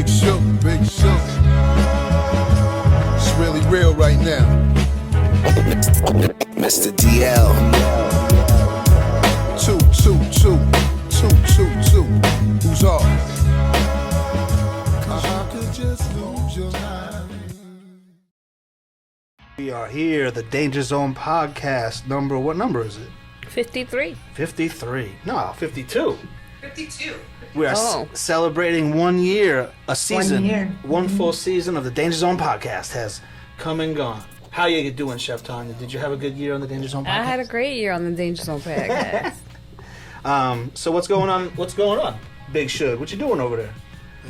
Big Show. It's really real right now. Mr. DL. 222. Who's off? I could just lose your mind. We are here, the Danger Zone podcast. What number is it? 53. 53. No, 52. 52. We are celebrating 1 year, a season. 1 year. One full season of the Danger Zone podcast has come and gone. How you doing, Chef Tanya? Did you have a good year on the Danger Zone podcast? I had a great year on the Danger Zone podcast. So what's going on? Big Shug, what you doing over there?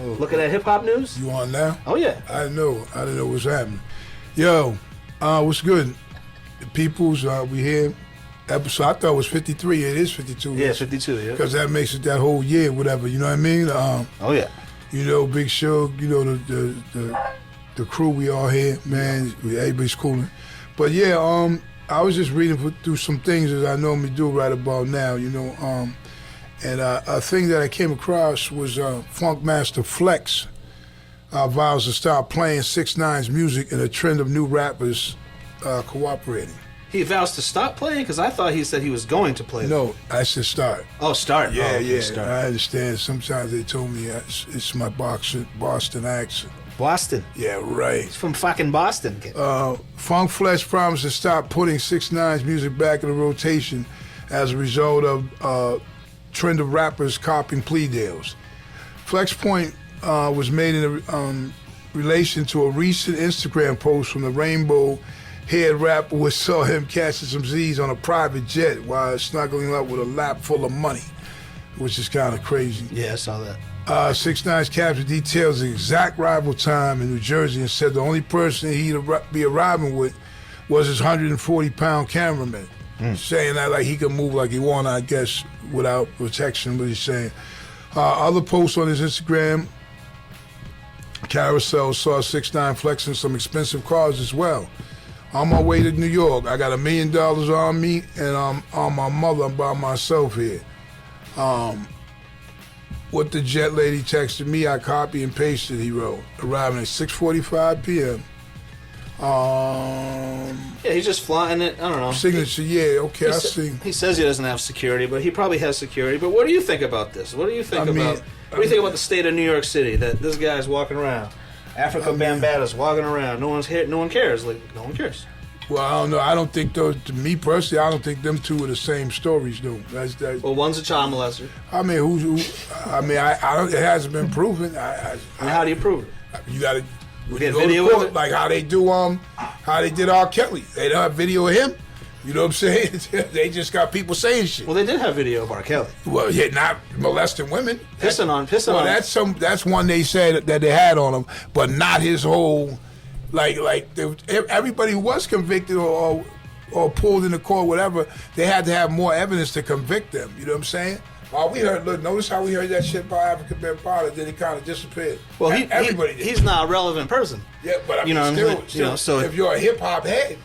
Oh, Looking at hip-hop news? you on now? Oh, yeah. I didn't know what's happening. Yo, what's good? The peoples, we here. Episode, I thought it was 53. It is 52. Yeah, 52, yeah. Because that makes it that whole year, whatever. You know what I mean? Oh, yeah. You know, Big Shug, you know, the crew, we all here, man. Everybody's cooling. But yeah, I was just reading through some things as I normally do right about now, you know. And a thing that I came across was Funk Master Flex vows to stop playing 6ix9ine's music in a trend of new rappers cooperating. He vows to stop playing? Because I thought he said he was going to play. No, I said start. Oh, start. Yeah, yeah. Start. I understand. Sometimes they told me it's my Boston accent. Boston. Yeah, right. He's from fucking Boston. Funk Flex promised to stop putting 6ix9ine's music back in the rotation as a result of trend of rappers copying plea deals. Flex point was made in relation to a recent Instagram post from the Rainbow Head rapper, which saw him catching some Z's on a private jet while snuggling up with a lap full of money, which is kind of crazy. Yeah, I saw that. 6ix9ine's caption details the exact arrival time in New Jersey and said the only person he'd be arriving with was his 140-pound cameraman, saying that like he could move like he wanted, I guess, without protection, what he's saying. Other posts on his Instagram carousel saw 6ix9ine flexing some expensive cars as well. On my way to New York, I got $1 million on me, and I'm on my mother. I'm by myself here. What the jet lady texted me, I copy and pasted, he wrote. Arriving at 6:45 p.m. Yeah, he's just flying it. I don't know. Signature, yeah, okay, I see. He says he doesn't have security, but he probably has security. But what do you think about this? What do you think about the state of New York City, that this guy's walking around? That's walking around. No one cares. Like, no one cares. Well, I don't know. I don't think those. To me personally, I don't think them two are the same stories, though. Well, one's a child molester. I mean, I don't. It hasn't been proven. And how do you prove it? You got to. Get video of it, like how they do. How they did R. Kelly. They don't have video of him. You know what I'm saying? They just got people saying shit. Well, they did have video of R. Kelly. Well, yeah, not molesting women. Pissing on. That's one they said that they had on him, but not his whole. Everybody who was convicted or pulled into court, whatever, they had to have more evidence to convict them. You know what I'm saying? Notice how we heard that shit about Africa Ben Potter, then he kind of disappeared. Well, everybody did. He's not a relevant person. Yeah, but I mean, still, so if you're a hip hop head,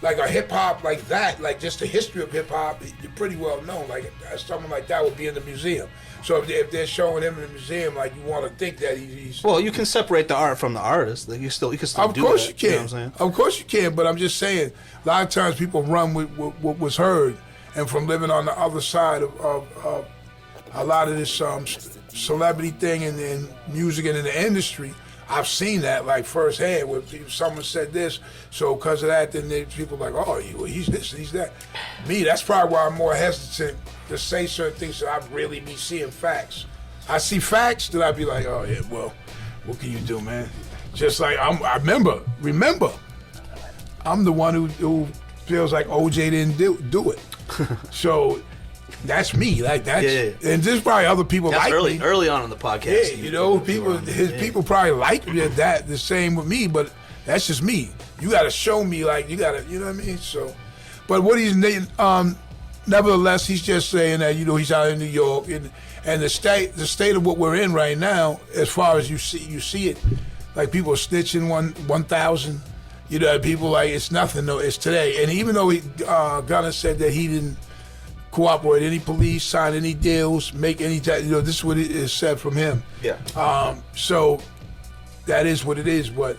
like a hip hop like that, like just the history of hip hop, you're pretty well known. Like someone like that would be in the museum. So if they're showing him in the museum, like you want to think that he's. Well, you can separate the art from the artist. Like you can still do that. Of course you can. You know what I'm saying? Of course you can. But I'm just saying, a lot of times people run with what was heard, and from living on the other side of a lot of this celebrity thing and music and in the industry, I've seen that like firsthand. Where someone said this, so because of that, then people are like, oh, he's this, he's that. Me, that's probably why I'm more hesitant to say certain things, so I really be seeing facts. I see facts, then I'd be like, oh yeah, well, what can you do, man? Just like I remember, I'm the one who feels like OJ didn't do it. So that's me, like that's, and there's probably other people that's like early on in the podcast. Yeah, you know, people probably like that the same with me, but that's just me. You got to show me, like you got to, you know what I mean? So, but what he's nevertheless, he's just saying that he's out in New York and the state of what we're in right now, as far as you see it, like people are snitching 1,000. People like it's nothing though. It's today, and even though Gunna said that he didn't cooperate any police, sign any deals, make any type. This is what it is said from him. Yeah. So that is what it is. But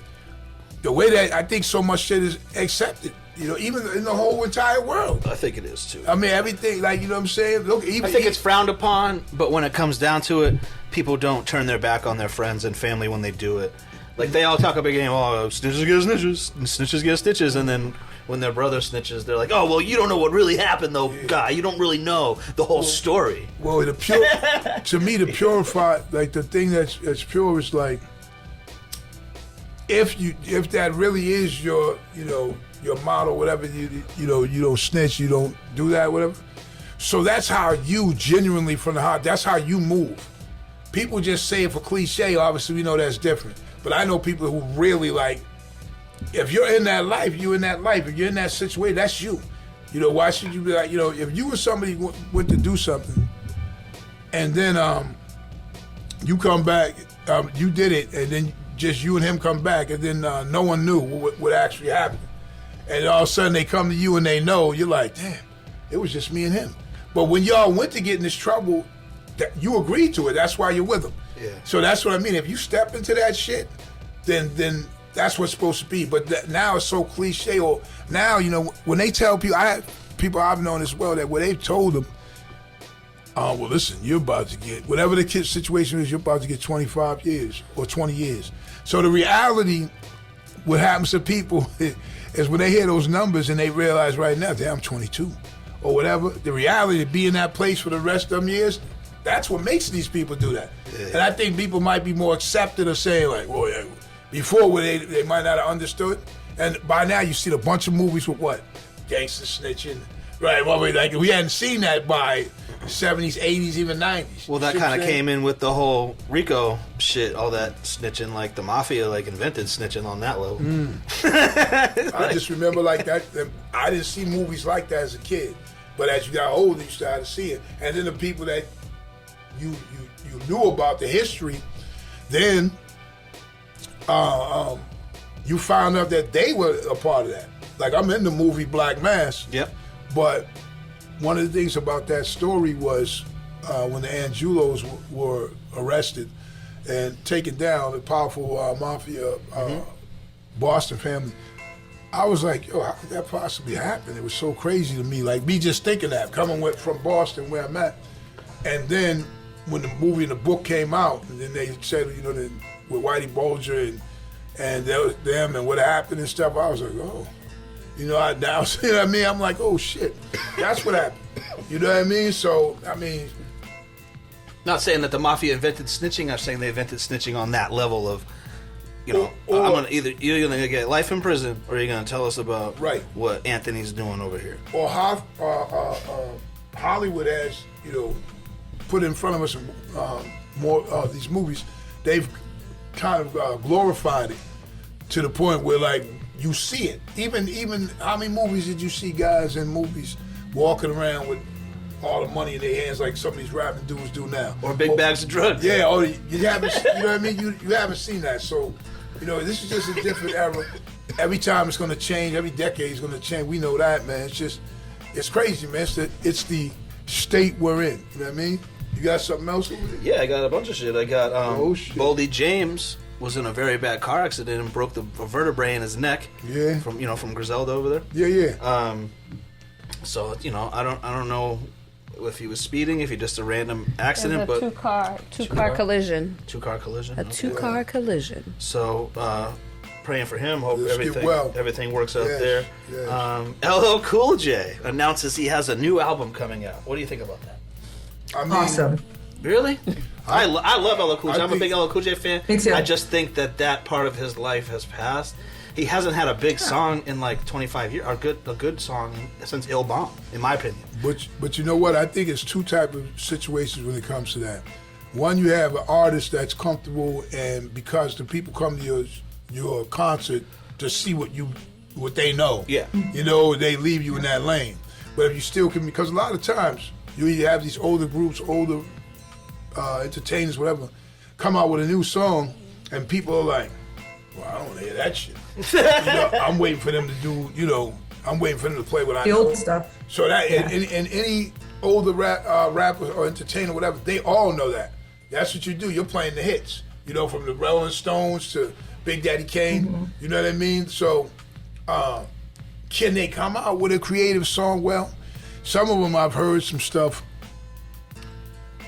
the way that I think so much shit is accepted, even in the whole entire world. I think it is too. I mean, everything, like, you know what I'm saying? Look, I think it's frowned upon, but when it comes down to it, people don't turn their back on their friends and family when they do it. Like, they all talk about getting, snitches get snitches, and snitches get stitches, and then when their brother snitches, they're like, oh, well, you don't know what really happened, though, guy. You don't really know the whole story. Well, to me, the purified, like, the thing that's pure is, like, if that really is your motto, whatever, you don't snitch, you don't do that, whatever. So that's how you genuinely, from the heart, that's how you move. People just say it for cliche, obviously we know that's different. But I know people who really, like, if you're in that life, you're in that life. If you're in that situation, that's you. Why should you be like, if you or somebody went to do something and then you come back, you did it, and then just you and him come back, and then no one knew what actually happened. And all of a sudden they come to you and they know, you're like, damn, it was just me and him. But when y'all went to get in this trouble, you agreed to it. That's why you're with them. Yeah. So that's what I mean. If you step into that shit, then that's what's supposed to be. But now it's so cliche. Or now, when they tell people, people I've known as well, that when they've told them, well, listen, you're about to get, whatever the kid situation is, you're about to get 25 years or 20 years. So the reality, what happens to people is when they hear those numbers and they realize right now, damn, I'm 22 or whatever, the reality to be in that place for the rest of them years, that's what makes these people do that. Yeah. And I think people might be more accepted of saying, like, well, yeah, before where they might not have understood. And by now you see a bunch of movies with what? Gangster snitching. Right, well, like, we hadn't seen that by 70s, 80s, even 90s. Well, that kind of came in with the whole Rico shit, all that snitching, like the mafia, like, invented snitching on that level. I just remember like that. I didn't see movies like that as a kid, but as you got older, you started to see it. And then the people that you knew about the history, then you found out that they were a part of that. Like, I'm in the movie Black Mass. Yep. But one of the things about that story was when the Angelos were arrested and taken down, the powerful mafia Boston family, I was like, yo, how could that possibly happen? It was so crazy to me. Like, me just thinking that, coming from Boston where I'm at. And then when the movie and the book came out, and then they said, with Whitey Bulger and them and what happened and stuff, I was like, oh. I now see what I mean. I'm like, oh shit, that's what happened. You know what I mean? So I mean, not saying that the mafia invented snitching. I'm saying they invented snitching on that level of, I'm gonna you're gonna get life in prison, or you're gonna tell us about what Anthony's doing over here. Or how Hollywood has put in front of us more these movies. They've kind of glorified it to the point where, like, you see it. Even how many movies did you see guys in movies walking around with all the money in their hands like some of these rapping dudes do now? Or big bags of drugs. Yeah, or you haven't, you know what I mean? You haven't seen that. So, this is just a different era. Every time it's going to change. Every decade is going to change. We know that, man. It's crazy, man. It's the state we're in. You know what I mean? You got something else over there? Yeah, I got a bunch of shit. I got Boldy James was in a very bad car accident and broke a vertebrae in his neck. Yeah. From Griselda over there. Yeah. So I don't know if he was speeding, if he just a random accident, but two car collision. Two-car collision. A two-car collision. So praying for him. Hope everything works out there. Yes. LL Cool J announces he has a new album coming out. What do you think about that? I mean, awesome. Really? I love LL Cool J. I'm a big LL Cool J fan. Me too. I just think that part of his life has passed. He hasn't had a big song in like 25 years, a good song since Il Bomb, in my opinion. But you know what? I think it's two type of situations when it comes to that. One, you have an artist that's comfortable, and because the people come to your concert to see what they know. Yeah. They leave you in that lane. But if you still can, because a lot of times you either have these older groups, older entertainers, whatever, come out with a new song, and people are like, well, I don't want to hear that shit. I'm waiting for them to do, I'm waiting for them to play what I know. The old stuff. So that in any older rappers or entertainer, whatever, they all know that. That's what you do. You're playing the hits. You know, from the Rolling Stones to Big Daddy Kane. Mm-hmm. You know what I mean? So, can they come out with a creative song? Well, some of them I've heard some stuff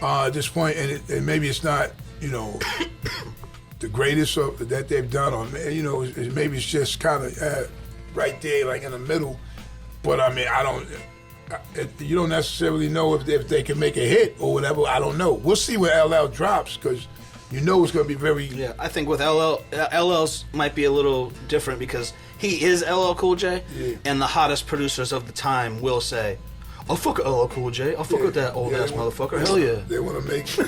at this point, and maybe it's not, you know, the greatest that they've done, or you know, maybe it's just kind of right there, like in the middle. But I mean, you don't necessarily know if they can make a hit or whatever. I don't know. We'll see when LL drops, because you know it's going to be very. Yeah, I think with LL's might be a little different because he is LL Cool J, and the hottest producers of the time will say, "I'll fuck with LL Cool J. I'll fuck with that old ass motherfucker. Hell yeah." They want to make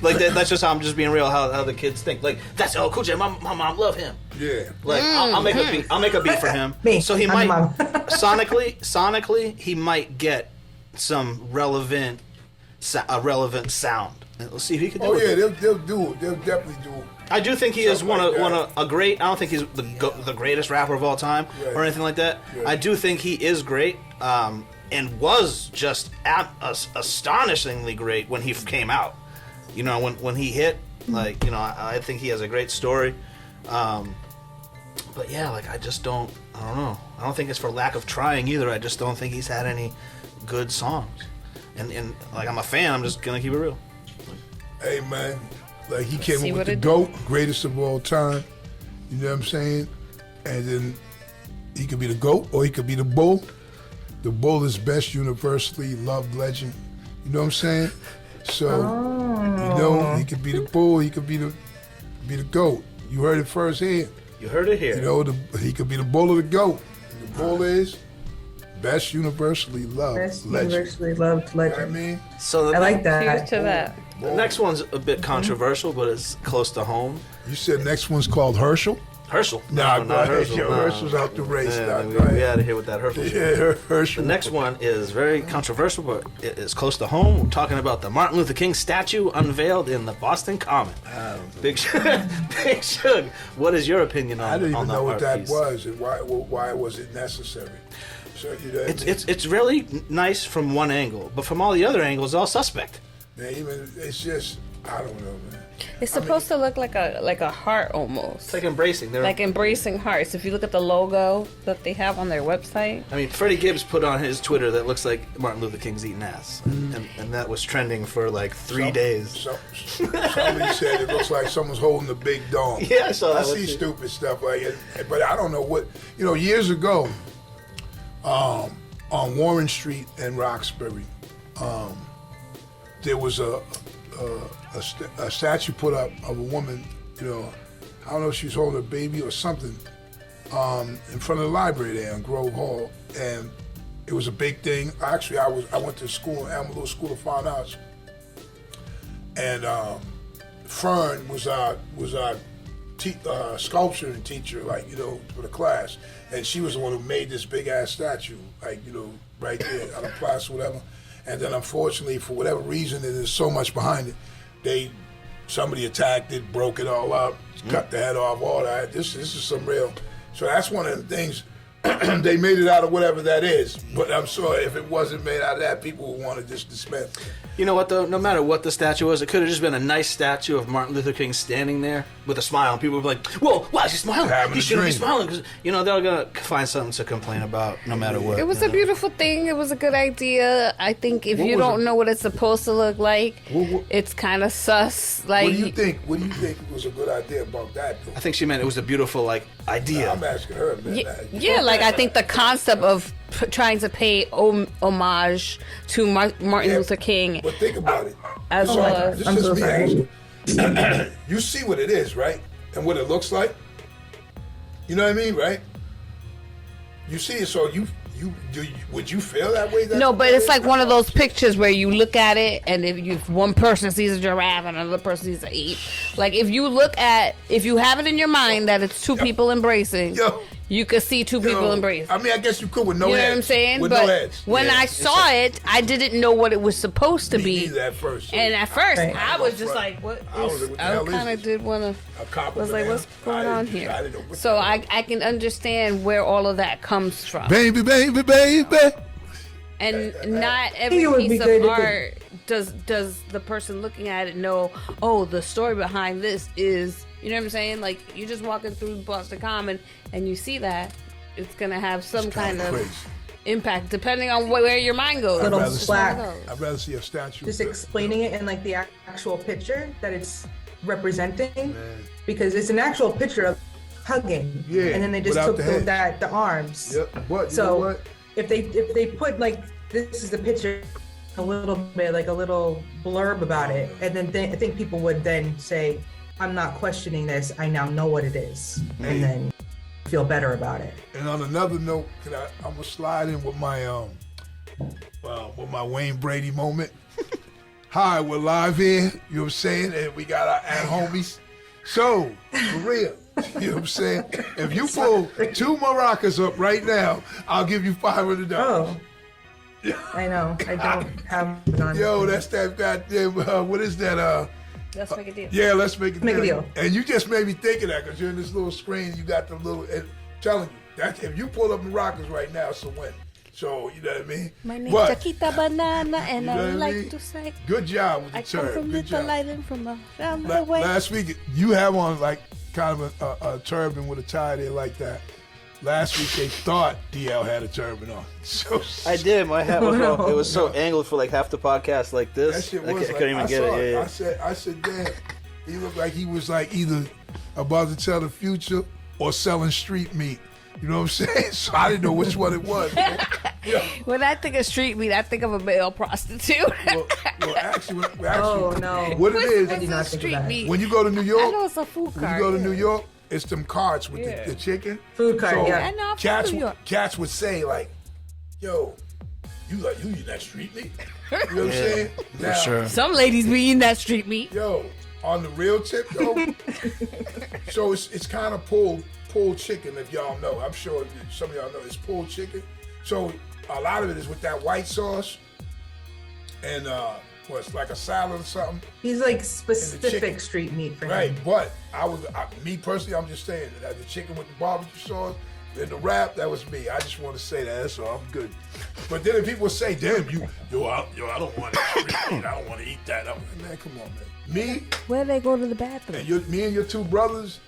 like that's just how I'm just being real. How the kids think. Like, that's LL Cool J. My mom love him. Yeah. Like I'll make a beat. I'll make a beat for him. So he might sonically he might get some relevant sound. Let's see if he can do it. Oh yeah, they'll do it. They'll definitely do it. I do think he is one of a great. I don't think he's the greatest rapper of all time or anything like that. I do think he is great. And was just astonishingly great when he came out. You know, when he hit, like, you know, I think he has a great story. But yeah, like, I don't know. I don't think it's for lack of trying either. I just don't think he's had any good songs. And like, I'm a fan. I'm just gonna keep it real. Hey man, like, he came up with the GOAT, greatest of all time. You know what I'm saying? And then he could be the GOAT or he could be the Bull. The Bull is best universally loved legend. You know what I'm saying? So, you know, he could be the Bull, he could be the GOAT. You heard it first here. You heard it here. You know, he could be the Bull or the GOAT. The Bull is best universally loved legend. Universally loved legend. You know what I mean? So I like that. Cheers to that. The next one's a bit controversial, but it's close to home. You said next one's called Herschel? Herschel. Nah, no, go not ahead. Herschel. Yo, Herschel's out the race. Yeah, Nah, we go ahead. out of here with that Herschel. Yeah, Herschel. The next one is very controversial, but it is close to home. We're talking about the Martin Luther King statue unveiled in the Boston Common. Big Shug, what is your opinion on that? I didn't even know what that piece? was and why was it necessary. So, you know, It's really nice from one angle, but from all the other angles, all suspect. man, it's just, I don't know, man. It's supposed to look like a heart almost. It's like embracing. They're Like embracing hearts. If you look at the logo that they have on their website. I mean, Freddie Gibbs put on his Twitter that looks like Martin Luther King's eating ass, and that was trending for like 3 days. Somebody said it looks like someone's holding a big dong. Yeah, I saw that I one see too. stupid stuff like it, but I don't know what, you know, years ago, on Warren Street in Roxbury, there was a statue put up of a woman, you know, I don't know if she was holding a baby or something, in front of the library there in Grove Hall, and it was a big thing. Actually, I went to school, Amarillo School of Fine Arts, and Fern was our sculpture teacher, like, you know, for the class, and she was the one who made this big ass statue, like, you know, right there on the plaza, whatever. And then, unfortunately, for whatever reason, and there's so much behind it, somebody attacked it, broke it all up, cut the head off, all that. This is some real. So that's one of the things. They made it out of whatever that is. But I'm sure if it wasn't made out of that, people would want to just dismiss it. You know what, though? No matter what the statue was, it could have just been a nice statue of Martin Luther King standing there with a smile. And people would be like, whoa, why is he smiling? Having He a shouldn't be dream. smiling. Because, you know, they're going to find something to complain about no matter what. It was you a know? beautiful thing. It was a good idea. I think if What you was don't it? know what it's supposed to look like, What- it's kind of sus. Like, What do you think? What do you think was a good idea about that, though? I think she meant it was a beautiful, like, idea. I'm asking her, man. yeah, like I think the concept of trying to pay homage to Martin Yeah, Luther King, But think about it. as So, well as this I'm is so me sorry. asking. You see what it is, right? And what it looks like. You know what I mean, right? You see it, so would you feel that way? no, but it's like one of those pictures where you look at it, and if one person sees a giraffe and another person sees an ape, like if you have it in your mind that it's two people embracing, Yo. you could see two people embrace. I mean, I guess you could with no You know heads. what I'm saying? With but no heads. when Yeah. I saw it, I didn't know what it was supposed to Me be. neither at first. And at first, Right. I was just like, "What?" I was like, what the hell is kind of this? did want to. A cop Was with like, an "What's M? going on I here?" didn't know what So the I can understand where all of that comes from. Baby, baby, baby. And not every it would be piece of good if art does the person looking at it know, oh, the story behind this is, you know what I'm saying? Like, you're just walking through Boston Common and you see that, it's going to have some kind of crazy. impact depending on where your mind goes. Little rather see- plaque. I'd rather see a statue. Just explaining it in like the actual picture that it's representing, because it's an actual picture of hugging, Yeah, and then they just without took the head. the arms. Yep. What? You So know what? if they put like, this is the picture, a little bit like a little blurb about it, and then I think people would then say, I'm not questioning this, I now know what it is, and then feel better about it. And on another note, I'm gonna slide in with my Wayne Brady moment. Hi, we're live here. You know what I'm saying? And we got our at homies. So, for real, you know what I'm saying? If you pull 2 maracas up right now, I'll give you $500. Oh, I know. I don't have it on. Yo, that's that goddamn. What is that? Let's make a deal. Yeah, let's make it. Make a deal. And you just made me think of that because you're in this little screen. You got the little. And telling you that if you pull up maracas right now, it's a win. So you know what I mean. My name's But, Chiquita Banana, and You know I what I like mean? to say good job with the I come turn. from Good Little job. Island from around the way. Last week, you have on like kind of a turban with a tie there like that. Last week they thought DL had a turban on. So I did. My hat was No. it was so angled for like half the podcast like this. that shit I was. couldn't even I get saw it. Yeah, yeah. I said, damn. He looked like he was like either about to tell the future or selling street meat. You know what I'm saying? So I didn't know which one it was. Yeah. When I think of street meat, I think of a male prostitute. Well, actually, Oh no. what it is, I did not think of street that. meat. when you go to New I York, know it's a food when cart. you go to yeah. New York, it's them carts with Yeah. the chicken. Food cart, So yeah. I know, I'm from cats, New York. cats would say like, "Yo, you eat that street meat?" You know what I'm saying? Now, sure. Some ladies be eating that street meat. Yo, on the real tip though, so it's kind of pulled chicken, if y'all know. I'm sure some of y'all know it's pulled chicken. So a lot of it is with that white sauce and it's like a salad or something. He's like chicken. specific street meat for Right, him. but me personally, I'm just saying that the chicken with the barbecue sauce and the wrap, that was me. I just want to say that, that's all. I'm good. But then if people say, "Damn, I don't want to eat. I don't want to eat that." I'm like, man, come on, man. Me Where they go to the bathroom? me and your 2 brothers,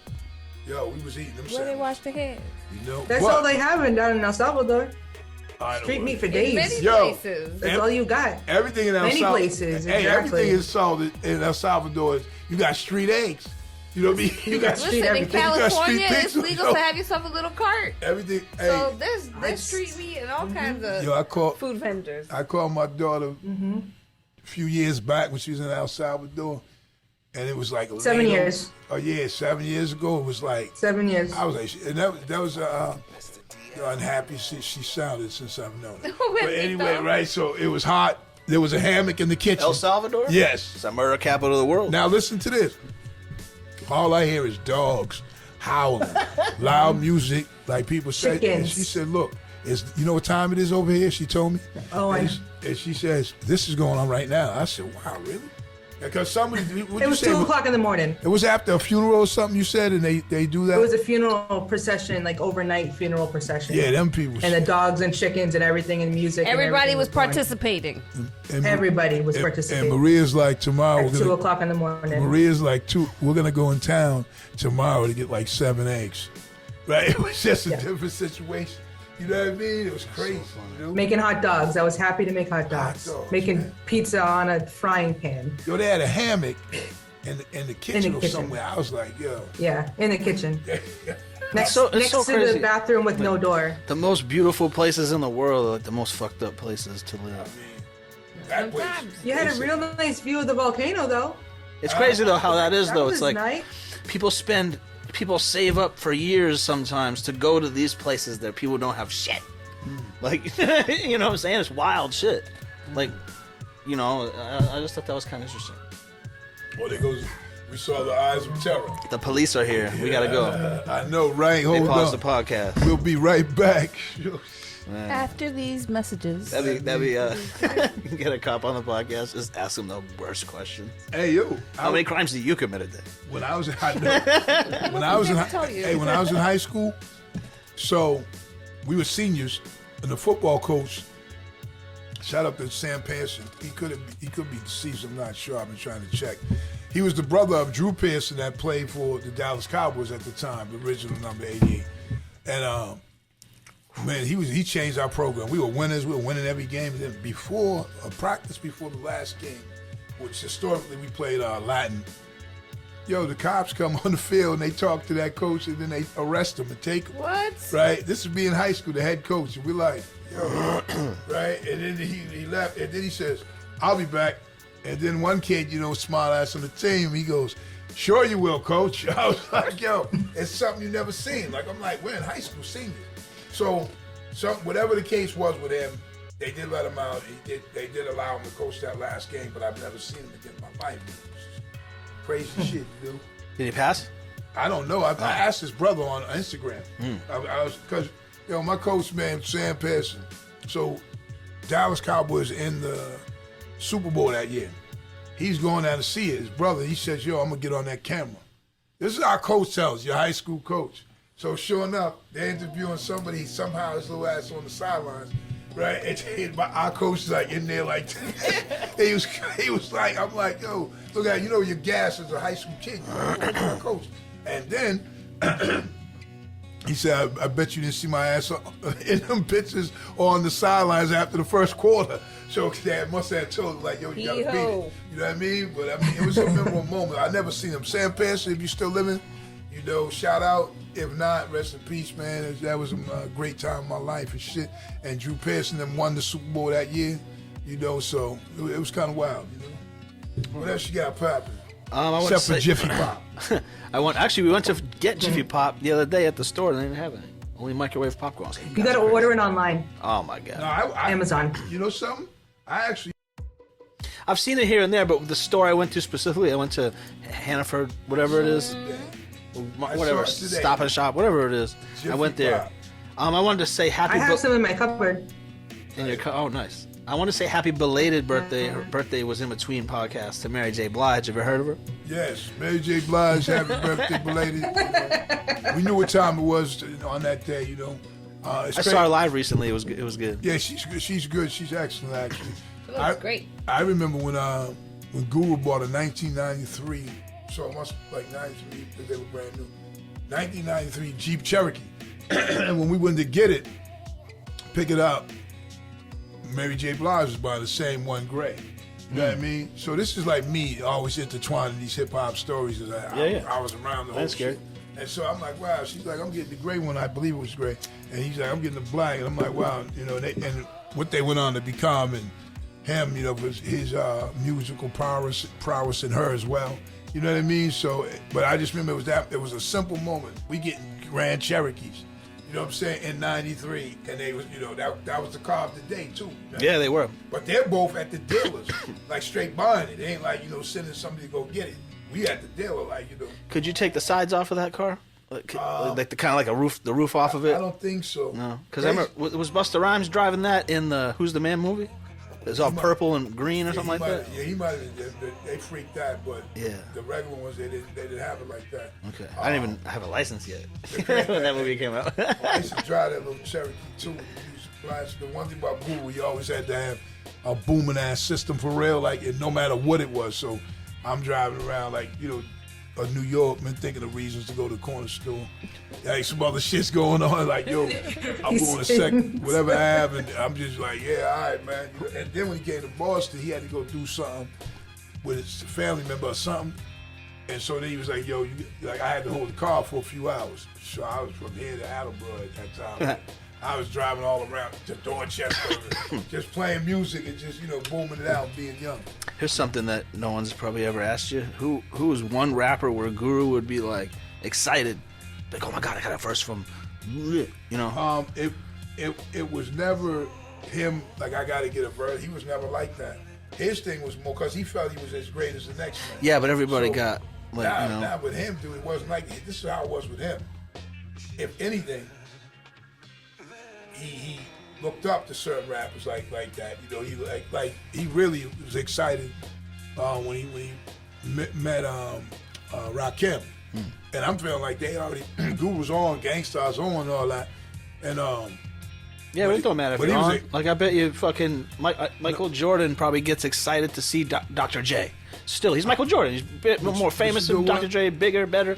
yo, we was eating them Where they sandwiches. wash their hands? You know, That's but all they have down in El Salvador. I know Street what- meat for In days. many Yo. places. That's all you got. Everything in El Many Salvador, places, hey, exactly. everything is sold in El Salvador. You got street eggs. You know what I mean? You got street Listen, in everything. You got California, street it's pizza, legal yo. to have yourself a little cart. everything. So Hey, there's street meat and all kinds of yo, food vendors. I called my daughter a few years back when she was in El Salvador, and it was like 7 later- years. Oh yeah, 7 years ago. It was like 7 years. I was like, and that was unhappy she sounded since I've known her. With But me, anyway, though. right? So it was hot. There was a hammock in the kitchen. El Salvador? Yes. It's the murder capital of the world. Now listen to this. All I hear is dogs howling, loud music, like people say. And Chickens. she said, "Look, you know what time it is over here?" She told me. Oh, I and, know. and she says, "This is going on right now." I said, "Wow, really?" Because somebody, what It you was say? 2 o'clock in the morning. It was after a funeral or something. You said, and they do that. It was a funeral procession, like overnight funeral procession. Yeah, them people. And the dogs and chickens and everything and music. and Everybody everything was going. participating. and, Everybody was and participating. Maria's like, tomorrow At we're 2 gonna. o'clock in the morning. Maria's like, we're gonna go in town tomorrow to get like 7 eggs. Right? It was just a Yeah. different situation. You know what I mean? It was crazy. You know? Making hot dogs. I was happy to make hot dogs. dogs, Making man. pizza on a frying pan. Yo, they had a hammock in the kitchen or kitchen. somewhere. I was like, yo. Yeah, in the kitchen. Next, so- it's next so to crazy. the bathroom with no door. The most beautiful places in the world are like the most fucked up places to live. That place. Sometimes. You had a real nice view of the volcano, though. It's crazy though how that is That though. was It's like nice. people save up for years sometimes to go to these places that people don't have shit. Like, you know what I'm saying? It's wild shit. Like, you know, I just thought that was kind of interesting. Well, there goes. We saw the eyes of terror. The police are here. We gotta go. I know, right? They Hold paused on. the podcast. We'll be right back. After these messages. That'd be get a cop on the podcast. Just ask him the worst questions. Hey, yo. How many crimes did you commit a day? When I was in when I was in tell you. hey, when I was in high school, so we were seniors, and the football coach Shout out to Sam Pearson. He could be deceased. I'm not sure. I've been trying to check. He was the brother of Drew Pearson that played for the Dallas Cowboys at the time, the original number 88. And man, he changed our program. We were winners. We were winning every game. And then before practice, before the last game, which historically we played Latin. Yo, the cops come on the field and they talk to that coach and then they arrest him and take him. What? Right? This is me in high school, the head coach. And we're like, yo, right? And then he left. And then he says, I'll be back. And then one kid, smart ass on the team, he goes, sure you will, coach. I was like, yo, it's something you never seen. Like, I'm like, we're in high school seniors. So whatever the case was with him, they did let him out. They did allow him to coach that last game, but I've never seen him again in my life. Crazy shit, dude. Did he pass? I don't know. I asked his brother on Instagram. I was because my coach, man, Sam Pearson. So Dallas Cowboys in the Super Bowl that year. He's going down to see it. His brother, he says, yo, I'm gonna get on that camera. This is our coach tells your high school coach. So sure enough, they're interviewing somebody. Somehow his little ass on the sidelines. Right, and our coach is like in there like he was like, I'm like, yo, look at your gas as a high school kid, my coach. And then he said, I bet you didn't see my ass in them pictures or on the sidelines after the first quarter. So Dad must have told him like, yo, you gotta beat it. You know what I mean? But I mean, it was a memorable moment. I never seen him. Sam Pearson, if you're still living, shout out. If not, rest in peace, man. That was a great time in my life and shit. And Drew Pearson then won the Super Bowl that year, so it was kind of wild, What else you got popping? Except for Jiffy Pop. We went to get Jiffy Pop the other day at the store. They didn't have any. Only microwave popcorn. You got to order it online. Oh my god. No, Amazon. You know something? I've seen it here and there, but the store I went to specifically, I went to Hannaford, whatever it is. Whatever, Stop and Shop, whatever it is. Jiffy I went there. I wanted to say happy. I have some in my cupboard. In your oh, nice. I want to say happy belated birthday. Her birthday was in between podcasts to Mary J. Blige. Have you heard of her? Yes, Mary J. Blige, happy birthday belated. We knew what time it was on that day, I saw her live recently. It was good. Yeah, she's good. She's good. She's excellent, actually. It looks great. I remember when Guru bought a 1993. So it must be like 93 because they were brand new. 1993 Jeep Cherokee. And when we went to get it, pick it up, Mary J. Blige was buying the same one gray. You know what I mean? So this is like me always intertwining these hip hop stories. I was around the whole shit. And so I'm like, wow. She's like, I'm getting the gray one. I believe it was gray. And he's like, I'm getting the black. And I'm like, wow. And what they went on to become and him, was his musical prowess in her as well. You know what I mean? So, but I just remember it was a simple moment. We getting Grand Cherokees, you know what I'm saying, in '93, and they was, that was the car of the day too. Yeah, they were. But they're both at the dealers, like straight buying it. It ain't like sending somebody to go get it. We at the dealer, Could you take the sides off of that car? Like the kind of like the roof off of it? I don't think so. No, because I remember was Busta Rhymes driving that in the Who's the Man movie? It's all purple and green or something like that. Yeah, he might have. They freaked that, but the regular ones they didn't have it like that. Okay, I didn't even have a license yet when that movie came out. I used to drive that little Cherokee too. The one thing about Guru, you always had to have a booming ass system for real, like no matter what it was. So I'm driving around like New York, man, thinking of reasons to go to the corner store. Like some other shit's going on, like, yo, I'm going to second, whatever I have, and I'm just like, yeah, all right, man. And then when he came to Boston, he had to go do something with his family member or something. And so then he was like, yo, I had to hold the car for a few hours. So I was from here to Attleboro at that time. I was driving all around to Dorchester, just playing music and just, booming it out, being young. Here's something that no one's probably ever asked you. Who was one rapper where Guru would be like excited, like, oh my God, I got a verse from, It was never him, like, I got to get a verse. He was never like that. His thing was more because he felt he was as great as the next man. Yeah, but everybody got, like, Not with him, dude. It wasn't like, this is how it was with him. If anything, he looked up to certain rappers like that. He really was excited when he met Rakim. And I'm feeling like they already Guru was on, Gangstar's on, and all that. And Yeah, it don't matter if but you're he was on. Like, I bet you fucking Michael Jordan probably gets excited to see Dr. J. Still, he's Michael Jordan. He's a bit more famous than Dr. J, bigger, better.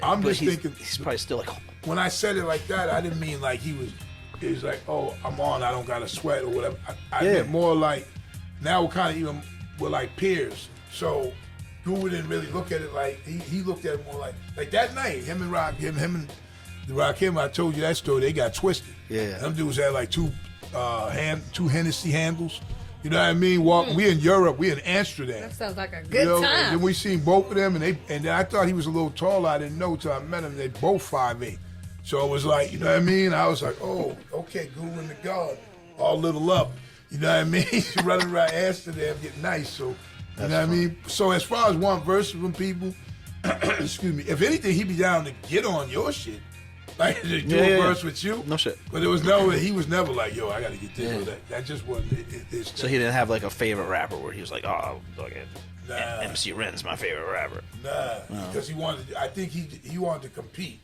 I'm but just thinking he's probably still like. when I said it like that, I didn't mean like he was like, oh, I'm on, I don't got to sweat or whatever. I meant more like now we're kind of even we're like peers. So Guru didn't really look at it like he looked at it more like that night. Him and the Rakim, I told you that story. They got twisted. Yeah. Them dudes had like two Hennessy handles. You know what I mean? We in Europe, we in Amsterdam. That sounds like a good time. And then we seen both of them, and then I thought he was a little taller. I didn't know till I met him. They both 5'8". So it was like, you know what I mean? I was like, oh, okay, Guru in the garden, all little up. You know what I mean? Running around Amsterdam, getting nice. So you know what I mean? So as far as one verse from people, excuse me, if anything, he'd be down to get on your shit. Like to do a verse with you. No shit. But he was never like, yo, I gotta get this or that. That just wasn't his So he didn't have like a favorite rapper where he was like, oh, look Nah. MC Ren's my favorite rapper. Nah, because I think he wanted to compete.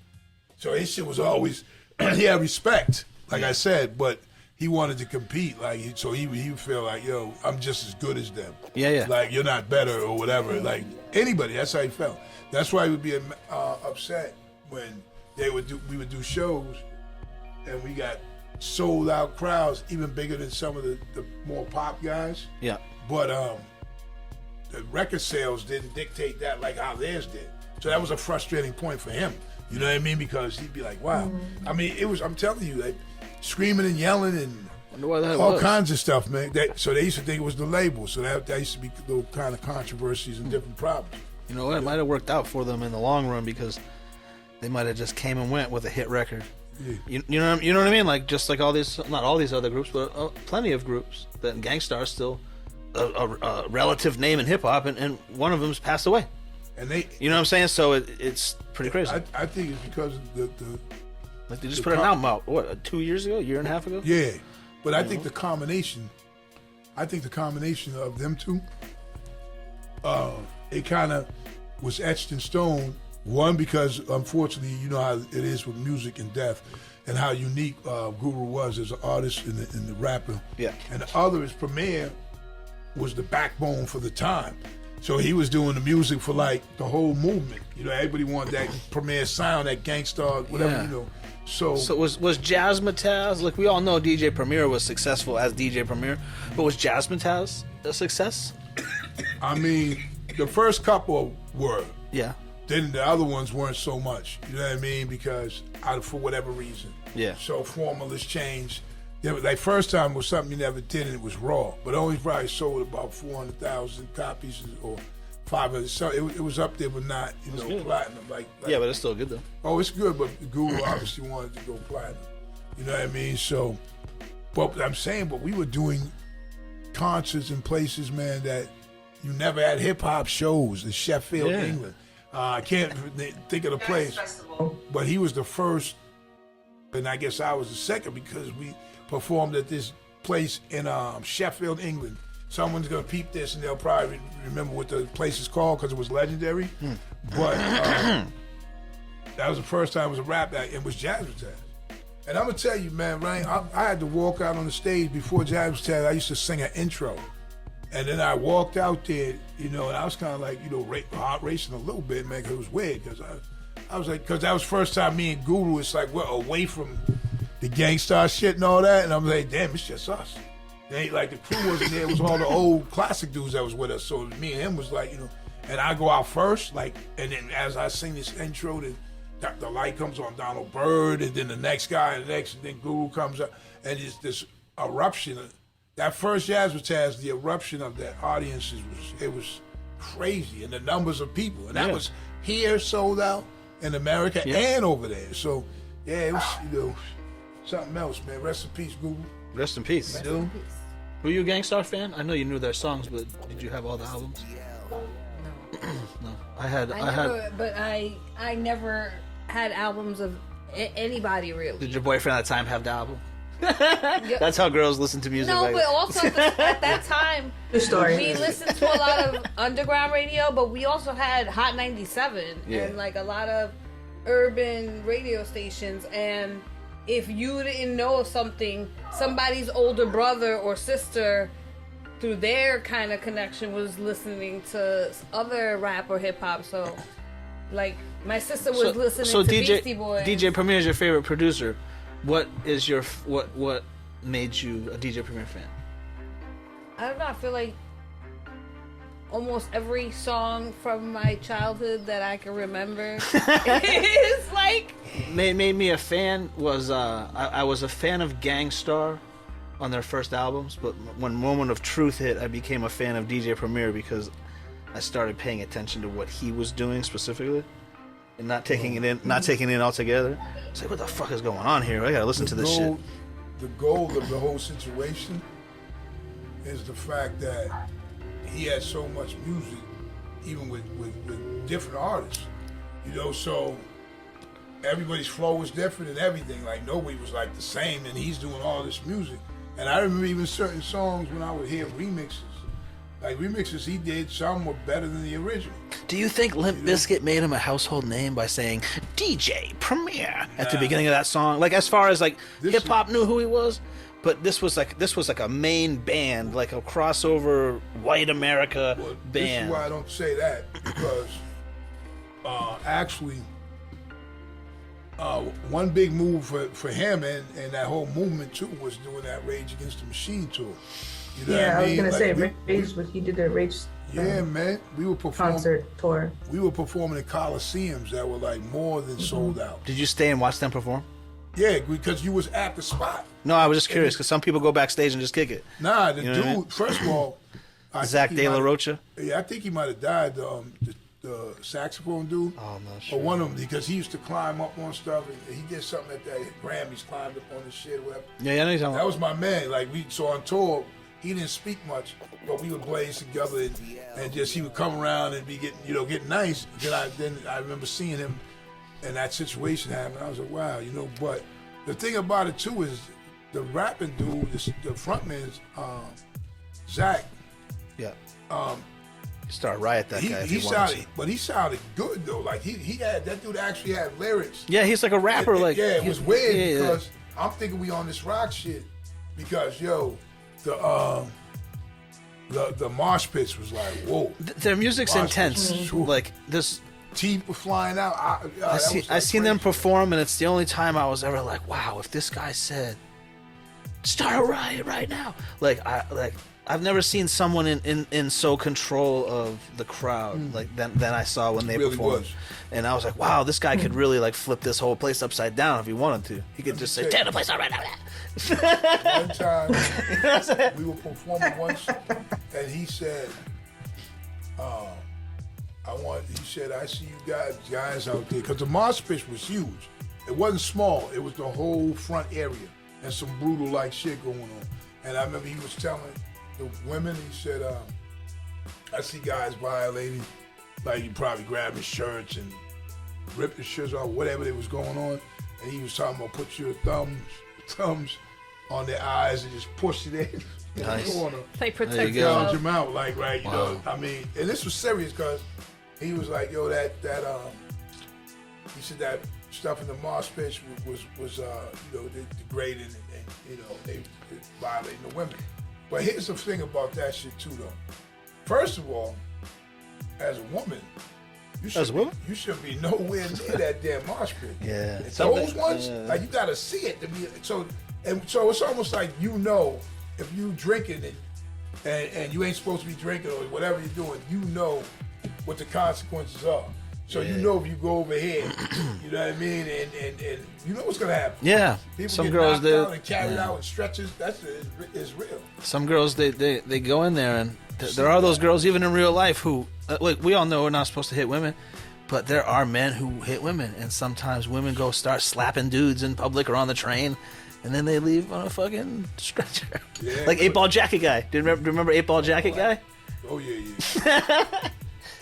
So his shit was always, he had respect, like I said, but he wanted to compete. Like so he would feel like, yo, I'm just as good as them. Yeah. Like you're not better or whatever. Like anybody, that's how he felt. That's why he would be upset when we would do shows, and we got sold out crowds, even bigger than some of the more pop guys. Yeah. But the record sales didn't dictate that like how theirs did. So that was a frustrating point for him. You know what I mean? Because he'd be like, wow. I mean, I'm telling you, like screaming and yelling and all kinds of stuff, man. So they used to think it was the label. So that used to be little kind of controversies and different problems. You know what? It might have worked out for them in the long run because they might have just came and went with a hit record. Yeah. You know what I mean? Like just like all these, not all these other groups, but plenty of groups. That Gangstar's still a relative name in hip hop, and one of them's passed away. And they, you know what I'm saying? So it's pretty crazy. I think it's because of the like they just put an album out 2 years ago, year and a half ago. Yeah, but I think the combination of them two, it kind of was etched in stone. One, because unfortunately, you know how it is with music and death, and how unique Guru was as an artist and the rapper. Yeah. And the other is Premier was the backbone for the time. So he was doing the music for like the whole movement. You know, everybody wanted that Premier sound, that gangsta, whatever, you know. So was Jazzmatazz, like we all know DJ Premier was successful as DJ Premier, but was Jazzmatazz a success? I mean, the first couple were. Yeah. Then the other ones weren't so much. You know what I mean? Because for whatever reason. Yeah. So formulas changed. Like first time was something you never did, and it was raw. But only probably sold about 400,000 copies or 500. So it was up there, but not platinum. Like yeah, but it's still good though. Oh, it's good, but Google obviously wanted to go platinum. You know what I mean? So, but I'm saying, but we were doing concerts in places, man, that you never had hip hop shows in Sheffield, England. I can't think of the place, but he was the first, and I guess I was the second because we performed at this place in Sheffield, England. Someone's gonna peep this and they'll probably remember what the place is called because it was legendary. But that was the first time it was a rap act. It was Jazzmatazz. And I'm gonna tell you, man, Ryan, I had to walk out on the stage before Jazzmatazz. I used to sing an intro. And then I walked out there, and I was kind of like, heart racing a little bit, man, because it was weird. Because I was like, because that was the first time me and Guru, it's like we're away from the Gangstar shit and all that. And I'm like, damn, it's just us. They ain't like the crew wasn't there. It was all the old classic dudes that was with us. So me and him was like, and I go out first, like, and then as I sing this intro, the light comes on Donald Byrd, and then the next guy, and then Guru comes up, and it's this eruption. That first Jazzmatazz, the eruption of that audience was crazy, and the numbers of people, and that was here sold out in America and over there. So it was something else, man. Rest in peace, Guru. Rest in peace. Rest in peace. Were you a Gangstar fan? I know you knew their songs, but did you have all the albums? No, I never had albums of anybody really. Did your boyfriend at the time have the album? That's how girls listen to music. No, but also at that time, the story. We listened to a lot of underground radio, but we also had Hot 97 and like a lot of urban radio stations. And if you didn't know something, somebody's older brother or sister, through their kind of connection, was listening to other rap or hip hop. So, like, my sister was listening to Beastie Boys. DJ Premier is your favorite producer. What is your what made you a DJ Premier fan? I don't know. I feel like almost every song from my childhood that I can remember is like made me a fan was I was a fan of Gangstar on their first albums, but when Moment of Truth hit, I became a fan of DJ Premier because I started paying attention to what he was doing specifically and not taking it in altogether. It's like, what the fuck is going on here? I gotta listen to this shit. The goal of the whole situation is the fact that he had so much music, even with different artists, you know, so everybody's flow was different and everything. Like, nobody was like the same, and he's doing all this music. And I remember even certain songs when I would hear remixes. Like, remixes he did, some were better than the original. Do you think Limp Bizkit made him a household name by saying DJ Premier at the beginning of that song? Like, as far as like hip hop knew who he was, but this was like a main band, like a crossover white America band. This is why I don't say that, because actually one big move for him and that whole movement too was doing that Rage Against the Machine tour. You know what I mean? I was gonna like, say Rage. What he did the Rage. Yeah, man. We were performing concert tour. We were performing in Coliseums that were like more than sold out. Did you stay and watch them perform? Yeah, because you was at the spot. No, I was just curious because some people go backstage and just kick it. Nah, the You know what I mean? dude. First of all, Zach De La Rocha. Yeah, I think he might have died. The saxophone dude. Oh, I'm not sure. Or one of them, because he used to climb up on stuff. And he did something at that Grammys, climbed up on the shit, or whatever. Yeah, I know you're talking That about. was my man. Like, so on tour, he didn't speak much, but we would blaze together and just he would come around and be getting nice. Then I remember seeing him and that situation happen. I was like, wow, But the thing about it too is the rapping dude, the frontman, Zach. Yeah. Start a riot that guy. If He you want sounded, but he sounded good though. Like he had that dude actually had lyrics. Yeah, he's like a rapper. It was weird yeah, because I'm thinking we on this rock shit because the mosh pits was like, whoa. Their music's Mosh intense. pits. Like this. Teeth were flying out. I seen them perform, and it's the only time I was ever like, wow, if this guy said, start a riot right now. I've never seen someone in so control of the crowd than I saw when they Really performed. was. And I was like, wow, this guy could really like flip this whole place upside down if he wanted to. He could just say, tear the place up right now. One time we were performing once, and he said, I see you guys out there, because the mosh pit was huge. It wasn't small. It was the whole front area and some brutal like shit going on. And I remember he was telling the women, he said, I see guys violating, like you probably grabbing shirts and ripping shirts off, whatever they was going on. And he was talking about put your thumbs on their eyes and just push it in Nice. the corner. Like There protect you go. Gouge yourself. him out, like, right, you know, I mean, and this was serious because he was like, yo, he said that stuff in the mosh pit was degrading and they violating the women. But here's the thing about that shit too, though. First of all, as a woman, you should be nowhere near that damn mosh pit. Yeah. Those ones, like you gotta see it to be so it's almost like if you drinking it and you ain't supposed to be drinking or whatever you're doing, what the consequences are. So if you go over here, you know what I mean, and you know what's gonna happen. Yeah. People Some get girls knocked out and carried out in stretches. It's real. Some girls they go in there and there are those girls even in real life who like we all know we're not supposed to hit women, but there are men who hit women, and sometimes women go start slapping dudes in public or on the train, and then they leave on a fucking stretcher. Yeah, like 8 Ball Jacket guy. Do you remember 8 Ball Jacket guy? Oh yeah.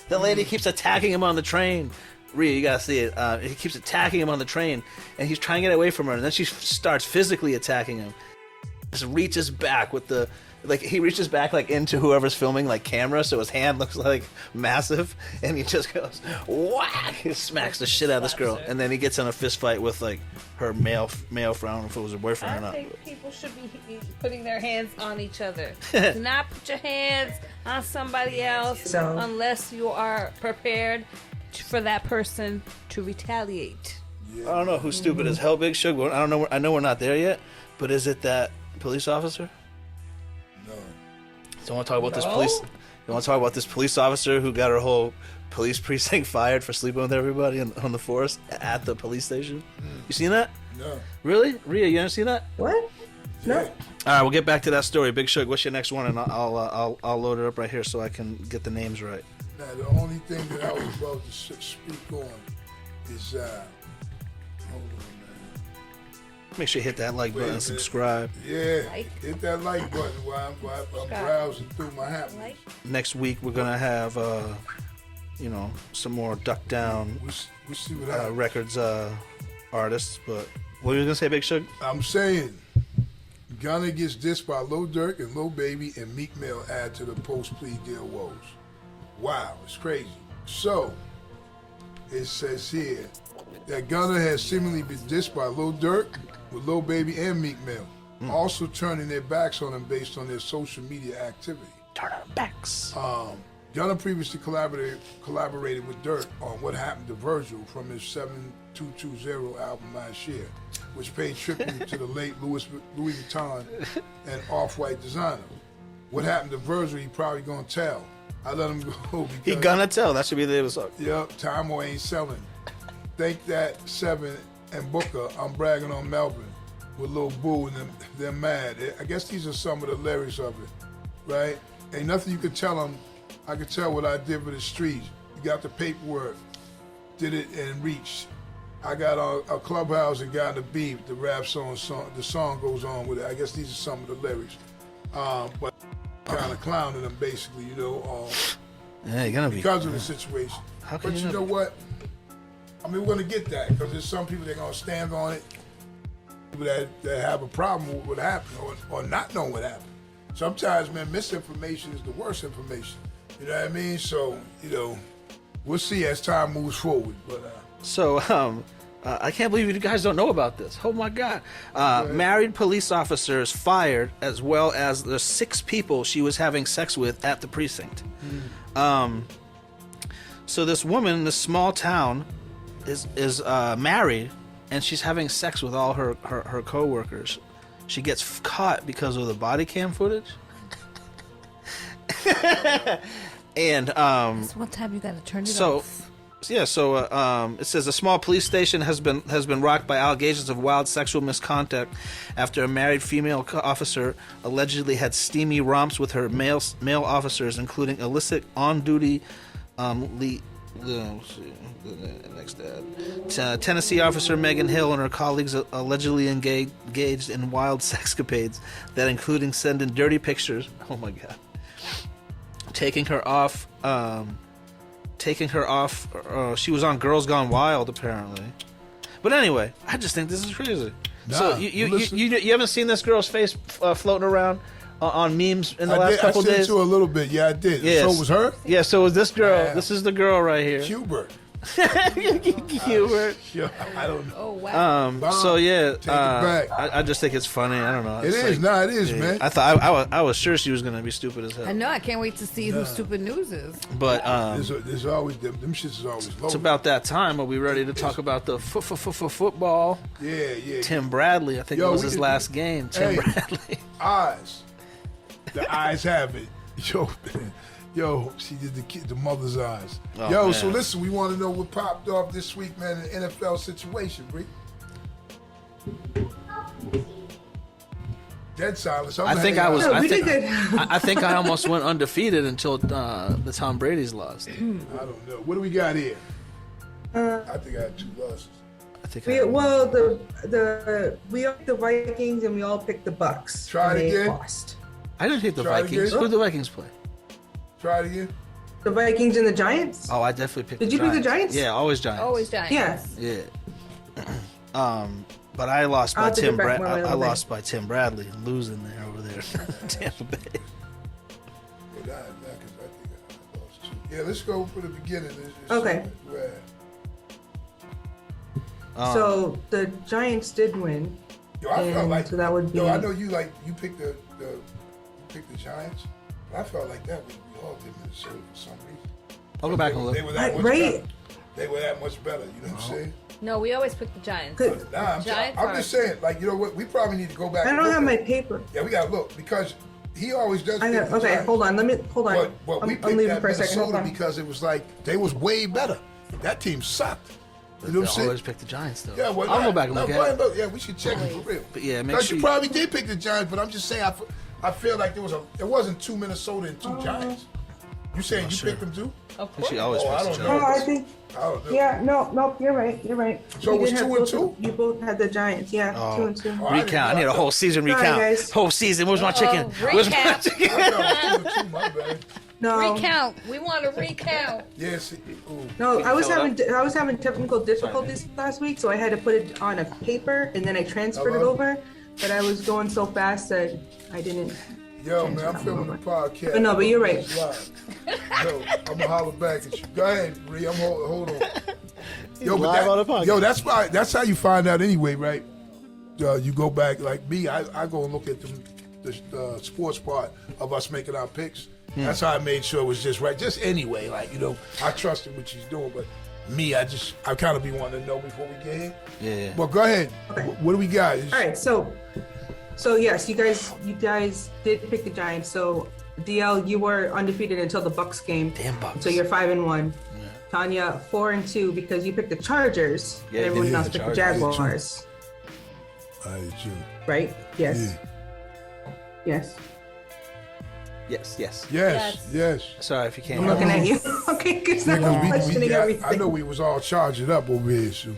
The lady keeps attacking him on the train. Rhea, you gotta see it. He keeps attacking him on the train, and he's trying to get away from her, and then she starts physically attacking him. Just reaches back with the like he reaches back like into whoever's filming like camera, so his hand looks like massive, and he just goes whack. He smacks the shit out of this girl, and then he gets in a fist fight with like her male friend. I don't know if it was her boyfriend or I not. think people should be putting their hands on each other. Do not put your hands on somebody else So- unless you are prepared for that person to retaliate. I don't know who's stupid as hell, Big Shug. I don't know. I know we're not there yet, but is it that police officer? No. So I want to talk about this police. You want to talk about this police officer who got her whole police precinct fired for sleeping with everybody on the force at the police station? You seen that? No. Really, Rhea? You haven't seen that? What? No. All right, we'll get back to that story. Big Shug, what's your next one? And I'll load it up right here so I can get the names right. Now, the only thing that I was about to speak on is, hold on, man. Make sure you hit that like button and subscribe. Yeah, Like. hit that like button while I'm browsing through my happenings. Next week we're gonna have, some more Duck Down We'll see what happens. Records artists. But what were you gonna say, Big Shug? I'm saying, Gunna gets dissed by Lil Durk and Lil Baby, and Meek Mill add to the post-plea deal woes. Wow, it's crazy. So, it says here that Gunna has seemingly been dissed by Lil Durk with Lil Baby and Meek Mill, also turning their backs on him based on their social media activity. Turn our backs. Gunna previously collaborated with Durk on What Happened to Virgil from his 7220 album last year, which paid tribute to the late Louis Vuitton and Off-White designer. What happened to Virgil, he probably gonna tell. I let him go because He gonna tell. That should be the name of the song. Yep, Time Boy ain't selling. Think that Seven and Booker, I'm bragging on Melvin with Lil Boo and they're mad. I guess these are some of the lyrics of it, right? Ain't nothing you could tell them. I could tell what I did for the streets. You got the paperwork, did it and reached. I got on a clubhouse and got in the beat. The rap song, the song goes on with it. I guess these are some of the lyrics. But kind of clowning them basically, Yeah, you're gonna be. because of the situation. How can But you you know not- what? I mean, we're going to get that because there's some people that are going to stand on it, people that have a problem with what happened or not know what happened. Sometimes, man, misinformation is the worst information. You know what I mean? So, we'll see as time moves forward. But So, I can't believe you guys don't know about this. Oh my God. Married police officers fired, as well as the 6 people she was having sex with at the precinct. So this woman in this small town is married, and she's having sex with all her co-workers. She gets caught because of the body cam footage. And That's one time you gotta turn it off. yeah, so it says a small police station has been rocked by allegations of wild sexual misconduct after a married female officer allegedly had steamy romps with her male officers, including illicit on-duty Tennessee officer Megan Hill and her colleagues allegedly engaged in wild sexcapades that including sending dirty pictures. Oh my God. Taking her off. She was on Girls Gone Wild, apparently. But anyway, I just think this is crazy. Nah, So you haven't seen this girl's face floating around on memes in the last couple I sent days? you a little bit. Yeah, I did. Yes. So it was her? Yeah, so it was this girl. Yeah. This is the girl right here. Hubert. Hubert. Yeah, I don't know. Oh wow. So yeah, Take it back. I just think it's funny. I don't know. It It's is. like- It is, yeah. man. I thought I was sure she was gonna be stupid as I hell. know. I can't wait to see who Stupid News is. But There's always, them shits is always low. it's about that time. Are we ready to talk about the football? Yeah. Tim Bradley. I think Yo, it was we his could- last game. Tim Hey. Bradley. Eyes. The eyes have it. Yo, she did the mother's eyes. Oh, Yo, man. so listen, we want to know what popped off this week, man, in the NFL situation, Bree. Dead silence. I think I was. No, I we think, did good. I think I almost went undefeated until the Tom Brady's lost. I don't know. What do we got here? I think I had 2 losses. I think. We all picked the Vikings and we all picked the Bucks. Try and it they again. lost. I didn't pick the Try it Vikings. again. Who did the Vikings play? Try it again. The Vikings and the Giants. Oh, I definitely picked. Did the you pick the Giants. Giants? Yeah, always Giants. Always Giants. Yeah. Yeah. But I lost I'll by have to Tim get back Bradley. my way a I little bit. lost by Tim Bradley, losing there over there. Tampa Bay. Well, I think I lost two. Yeah, let's go for the beginning. Okay. So the Giants did win. Yo, I felt like so that would be. Yo, I know you picked the Giants. But I felt like that we all did Minnesota for some reason. I'll go back and look. They were that much Right. better. They were that much better. You know what I'm saying? No, we always pick the Giants. Good. Nah, I'm just saying. Like, you know what? We probably need to go back. I and don't look have at my it. paper. Yeah, we gotta look because he always does. I pick got. the Okay, Giants. hold on. Hold on. But we I'm picked leaving that for a second. Hold Minnesota on. because it was like they was way better. That team sucked. You know what I'm I saying? always pick the Giants though. Yeah, well, I'll go back and look go at ahead it. and look. Yeah, we should check it for real. But yeah, make Because sure you probably did pick the Giants, but I'm just saying I feel like there wasn't two Minnesota and two Giants. You saying you picked them too? Of And she always Oh, I picks the don't know. Giants. I think. I don't know. Yeah. No. You're right. So it You was did have 2-2? both- You both had the Giants. Yeah. 2-2. Oh, I didn't Recount. I know. need a whole season Sorry, recount. guys. Whole season. Where's my chicken? Where's my recap. chicken? I thought it was 2-2, my bad. No. Recount. We want to recount. Yes. Ooh. No, I was fill it having technical difficulties last week, so I had to put it on a paper and then I transferred it Hello? over. But I was going so fast that I didn't. Yo, man, I'm filming the podcast. But no, but you're right. It's live. Yo, I'm gonna holler back at you. Go ahead, Ree. Hold on. Yo, live on the podcast. Yo, that's how you find out anyway, right? You go back like me. I go and look at the sports part of us making our picks. That's how I made sure it was just right. Just anyway, like I trusted what she's doing, but me, I kind of be wanting to know before we get here. Yeah. Well, go ahead. Okay. What do we got? All right, so yes, you guys did pick the Giants. So DL, you were undefeated until the Bucks game. Damn Bucks. So you're 5-1. Tanya 4-2 because you picked the Chargers. Yeah, and everyone yeah, else the picked the Chargers. Jaguars. I did too. Right? Yes. Yeah. Yes. Yes. Sorry if you can't. I'm looking at you. Okay, because I'm Yeah, 'cause questioning everything. I know we was all charged up over here, so.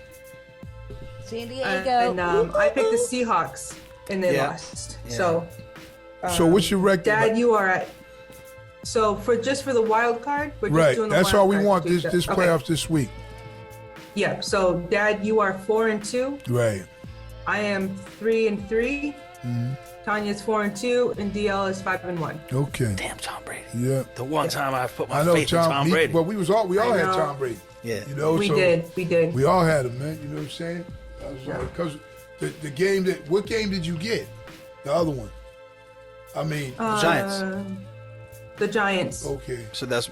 San Diego. And I picked the Seahawks and they Yeah. lost. Yeah. So, So what's your record? Dad, you are at. So for the wild card, we're just Right. doing the That's wild all we card want to do this that. playoffs this week. Yeah. So Dad, you are 4-2. Right. I am 3-3. Mm-hmm. Tanya's 4-2, and DL is 5-1. Okay. Damn Tom Brady. Yeah. The one time I put I my know faith in Tom Brady. But we all I had know. Tom Brady. Yeah. You know, We so did. we all had him, man. You know what I'm saying? I was like, because the game what game did you get? The other one. I mean, Giants. The Giants. okay. So those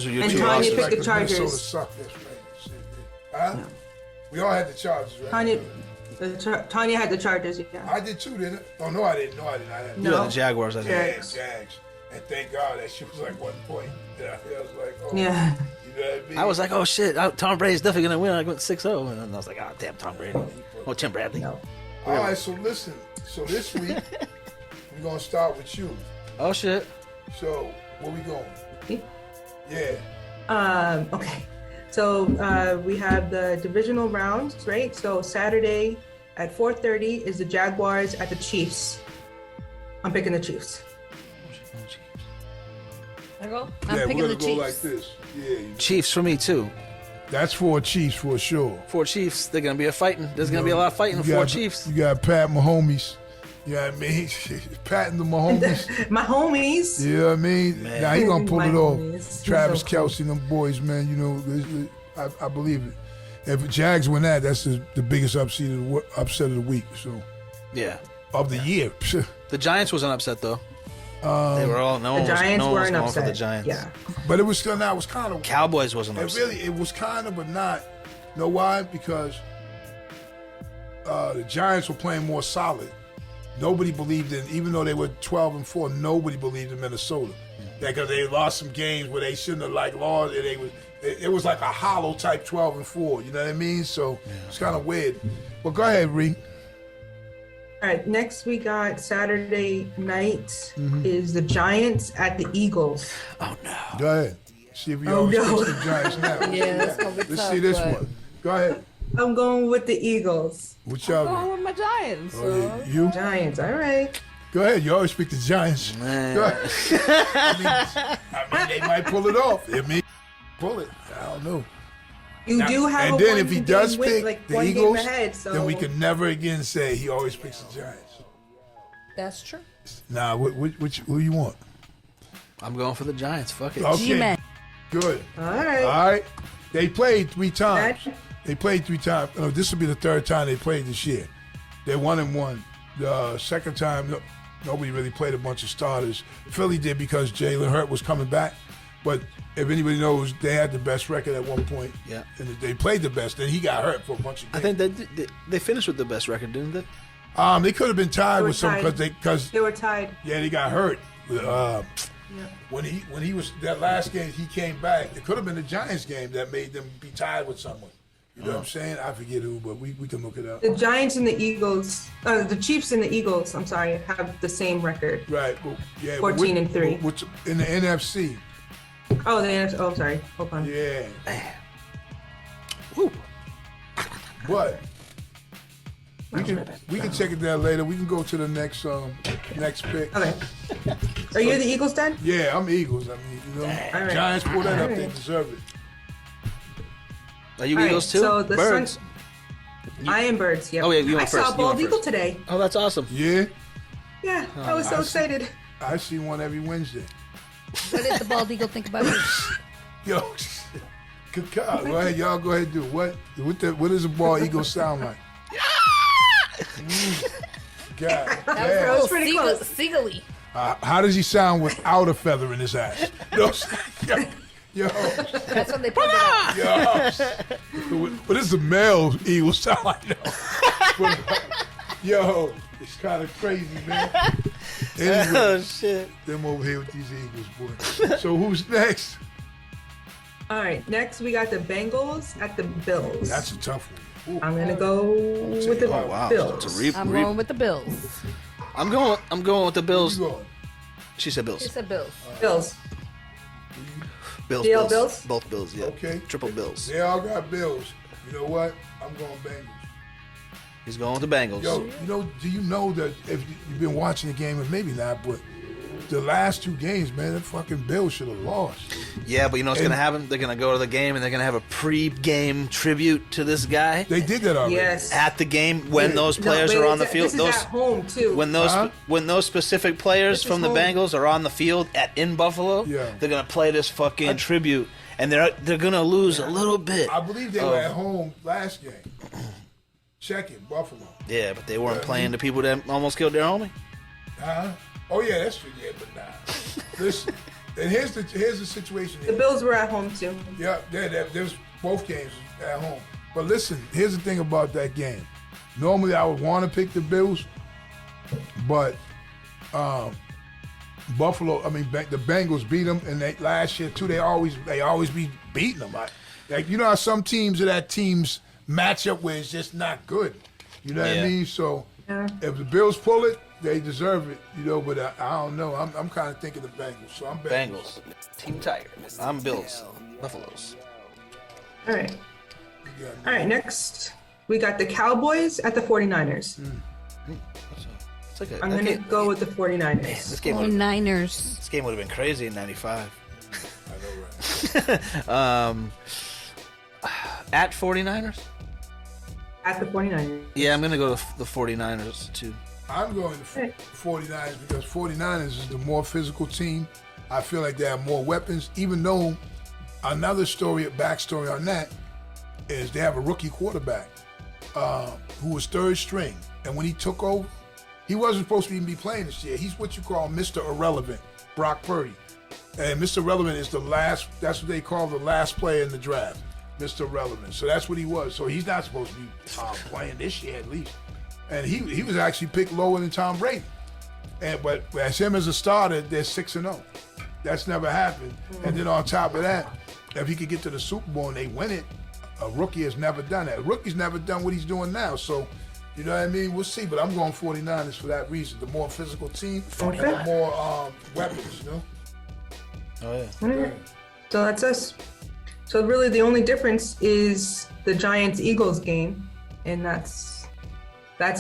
are your And two Tanya losses. picked the 'cause Chargers. Minnesota sucked. That's right. Shit, yeah. Huh? We all had the Chargers, right? Tanya had the Chargers. Yeah. I did too, didn't I? Oh no, I didn't. I had You had the Jaguars, I think. Yeah. Jags. And thank God that shit was like 1 point. Yeah, I was like, oh, Yeah. you know what I mean? I was like, oh shit, Tom Brady's definitely gonna win. I went 6-0, and then I was like, oh damn, Tom Brady. Oh, Tim Bradley. No. All right, so listen. So this week we're gonna start with you. Oh shit. So where we going? Me? Yeah. Okay. So we have the divisional rounds, right? So Saturday at 4:30 is the Jaguars at the Chiefs. I'm picking the Chiefs. I go. Yeah, I'm we're picking gonna the go Chiefs. like this. Yeah. Chiefs for me too. That's four Chiefs for sure. Four Chiefs. They're gonna be a fighting. There's gonna be a lot of fighting. You Four got- Chiefs. You got Pat Mahomes. You know what I mean? Patting the Mahomes. My homies. You know what I mean? Man. Now he gonna pull My it off. homies. He's Travis so cool. Kelce and them boys, man. You know, I believe it. If Jags win that, that's the biggest upset of the week. So Yeah. of the year. The Giants was an upset though. They were all no The one was, Giants no one were was an going upset. for the Giants. Yeah. But it was still now. It was kind of Cowboys wasn't upset. It was kind of, but not. You know why? Because the Giants were playing more solid. Nobody believed in, even though they were 12-4. Nobody believed in Minnesota because they lost some games where they shouldn't have lost. And it was like a hollow type 12-4. You know what I mean? So it's kind of weird. Well, go ahead, Ree. All right. Next we got Saturday night Mm-hmm. is the Giants at the Eagles. Oh no. Go ahead. See if you Oh, always no. fix the Giants now. Yeah, that's gonna be Let's tough. see this but one. Go ahead. I'm going with the Eagles. Which of I'm you? going with my Giants. So. You? Giants. All right. Go ahead. You always pick the Giants. Man. Go ahead. I mean, they might pull it off. It may pull it. I don't know. You Now- do have and a then if he does win, pick like the one Eagles, game ahead, so then we can never again say he always picks the Giants. That's true. Nah, who you want? I'm going for the Giants. Fuck it. Okay, G-Man. good. All All right. right. They played 3 times. That- They played 3 times. No, this will be the 3rd time they played this year. They 1-1. The second time, nobody really played a bunch of starters. Philly did because Jalen Hurt was coming back. But if anybody knows, they had the best record at one point. Yeah. And they played the best. Then he got hurt for a bunch of games. I think they finished with the best record, didn't they? They could have been tied were with some tied. because They were tied. they got hurt. When he was that last game, he came back. It could have been the Giants game that made them be tied with someone. You know what I'm saying? I forget who, but we can look it up. The Giants and the Eagles, the Chiefs and the Eagles, I'm sorry, have the same record. Right. Well, yeah. 14-3. Which in the NFC? Oh, the NFC. Oh, sorry. Hold on. Yeah. Woo. But we can check it down later. We can go to the next pick. Okay. Are you the Eagles then? Yeah, I'm Eagles. I mean, you know, All right. Giants pull that up. All They right. deserve it. Are you All right, Eagles too? so the Birds. I am Birds. Yep. Oh, yeah, you I went saw first. a You bald went eagle first. today. Oh, that's awesome. Yeah, Yeah, I was so I see. excited. I see one every Wednesday. What did the bald eagle think about it? Yo, good God. Go ahead, y'all. Go ahead and do it. What does a bald eagle sound like? God, That damn. was pretty close. Seagully. How does he sound without a feather in his ass? No, yo, That's when they put it up. yo. What does a male eagle sound like? Yo, it's kind of crazy, man. Anyway, Oh shit. them over here with these eagles, boy. So who's next? All right, next we got the Bengals at the Bills. That's a tough one. Ooh. I'm gonna go with the Oh wow. Bills. It's a I'm going with the Bills. I'm going with the Bills. Who you going? She said She Bills. said Bills. Bills. Bills. DL Bills? Both Bills. Yeah. Okay. Triple Bills. They all got bills. You know what? I'm going Bengals. He's going with the Bengals. Yo, do you know that if you've been watching the game, and maybe not, but the last 2 games, man, the fucking Bills should have lost. Yeah, but you know what's gonna happen? They're gonna go to the game and they're gonna have a pre-game tribute to this guy They did that already. Yes. at the game when those No, players wait, are on the it's- field. This is Those at home too. when those specific players This is from the home. Bengals are on the field in Buffalo, Yeah. they're gonna play this fucking tribute, and they're gonna lose a little bit. I believe they were at home last game. Check it, Buffalo. Yeah, but they weren't playing the people that almost killed their homie. Huh? Oh yeah, that's true. Yeah, but nah. Listen, and here's the situation. the Bills were at home too. Yeah, there's both games at home. But listen, here's the thing about that game. Normally, I would want to pick the Bills, but Buffalo. I mean, the Bengals beat them, and last year too. They always be beating them. Like you know how some teams are that teams matchup where it's just not good. You know what Yeah. I mean? So Yeah. if the Bills pull it, they deserve it. You know, but I don't know. I'm kind of thinking the Bengals. So I'm Bengals, Team Tiger. I'm Bills, Buffaloes. All right. All right, next we got the Cowboys at the 49ers. It's like I'm gonna go with the 49ers. This game Oh, would Niners. have been crazy in '95. I know, right? At 49ers? At the 49ers. Yeah, I'm gonna go to the 49ers too. I'm going to 49ers because 49ers is the more physical team. I feel like they have more weapons, even though another backstory on that is they have a rookie quarterback who was 3rd string. And when he took over, he wasn't supposed to even be playing this year. He's what you call Mr. Irrelevant, Brock Purdy. And Mr. Irrelevant is that's what they call the last player in the draft, Mr. Irrelevant. So that's what he was. So he's not supposed to be playing this year at least. And he was actually picked lower than Tom Brady. But as him as a starter, they're 6-0. That's never happened. And then on top of that, if he could get to the Super Bowl and they win it, a rookie has never done that. A rookie's never done what he's doing now. So, you know what I mean? We'll see. But I'm going 49ers for that reason. The more physical team and the more weapons, you know? Oh yeah. All right. So that's us. So really the only difference is the Giants-Eagles game, and that's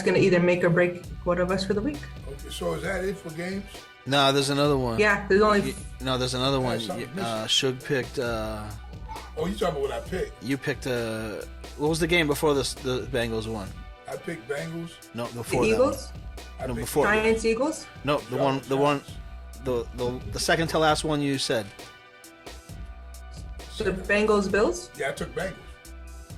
gonna either make or break one of us for the week. Okay, so is that it for games? No, there's another one. Yeah, there's only No, there's another one. something missing. Shug picked. Oh, you talking about what I picked? You picked. What was the game before the Bengals won? I picked Bengals. No, the before that Eagles. one. No, before. Giants, Eagles. No, the second to last one you said. The Bengals, Bills. Yeah, I took Bengals.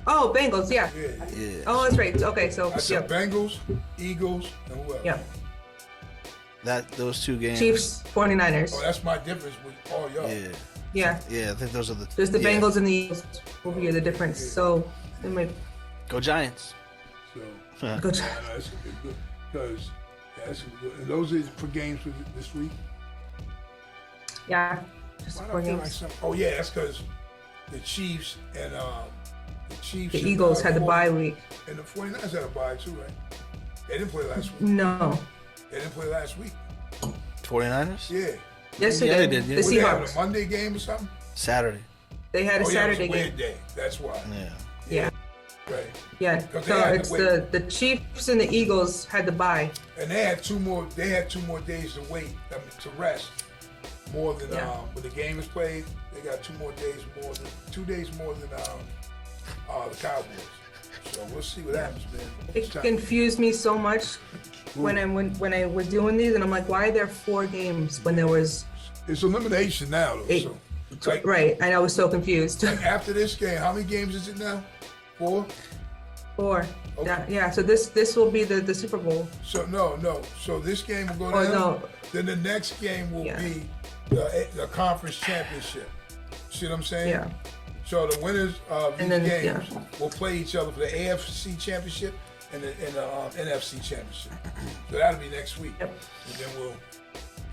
Oh, Bengals. Yeah. Yeah. Oh, that's right. Okay, so I took Bengals, Eagles, and who else? Yeah. Those two games. Chiefs, 49ers. Oh, that's my difference with all y'all. Yeah. Yeah. Yeah, I think those are the. There's the yeah. Bengals and the Eagles will be the difference. So it might Go Giants. So, go. I know that's gonna be good. Because, that's gonna be good. And those are for games for this week? Yeah. Just Why do four I feel like games. some, oh, yeah, that's because the Chiefs and The Eagles had the bye week. And the 49ers had a bye too, right? They didn't play last week. No. They didn't play last week. 49ers? Yeah. Yes, Yeah, they they did. did, The yeah. Were they having Seahawks. a Monday game or something? Saturday. They had a Oh, yeah, Saturday it was a game. weird day. That's why. Yeah. Yeah. Right. Yeah. Because So they had to it's wait. the Chiefs and the Eagles had the bye. And they had 2 more. They had 2 more days to wait. To rest. More than Yeah. when the game is played. They got 2 more days more than 2 days more than the Cowboys. So we'll see what happens, man. It confused me so much when I was doing these, and I'm like, why are there 4 games when there was It's elimination now, though. 8? So, like, Right, and I was so confused. after this game, how many games is it now? 4? 4. Okay. Yeah. So this will be the Super Bowl. So no. So this game will go Oh, down. no. Then the next game will Yeah. be the conference championship. See what I'm saying? Yeah. So the winners of these And then, games yeah. will play each other for the AFC championship and the NFC championship. So that'll be next week. Yep. And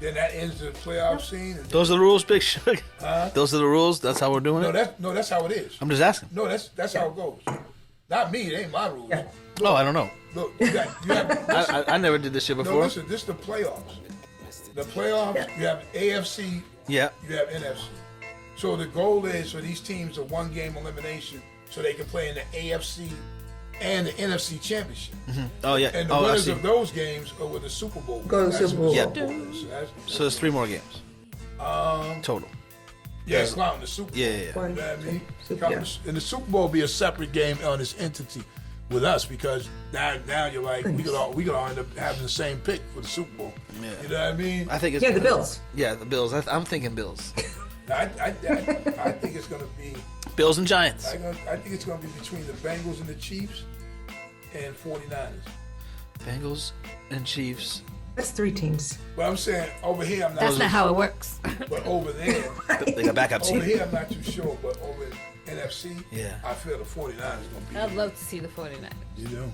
then that ends the playoff scene. And Those are the rules, Big Sugar. Huh? Those are the rules. That's how we're doing it. that's how it is. I'm just asking. No, that's how it goes. Not me. It ain't my rules. Yeah. Oh, I don't know. Look, you have I never did this shit no, before. listen. This is the playoffs. The playoffs. You have AFC. Yeah. You have NFC. So the goal is for these teams a 1-game elimination so they can play in the AFC and the NFC championship. Oh yeah. And the Oh, I winners see. of those games are with the Super Bowl. Go to the That's Super what Bowl. the is. So that's- So there's 3 more games total. yeah, clown the Super Bowl. Yeah. You know what I mean? Yeah. And the Super Bowl will be a separate game on this entity with us because now you're like we could all end up having the same pick for the Super Bowl. Yeah. You know what I mean? I think it's Yeah, the Bills. Yeah, the Bills. I'm thinking Bills. I think it's gonna be. Bills and Giants. I think it's gonna be between the Bengals and the Chiefs and 49ers. Bengals and Chiefs. That's 3 teams. But I'm saying over here I'm not. That's not how it works. But over there, They got backup over team. here I'm not too sure. But over in NFC, Yeah. I feel the 49ers gonna be. I'd love to see the 49ers You know.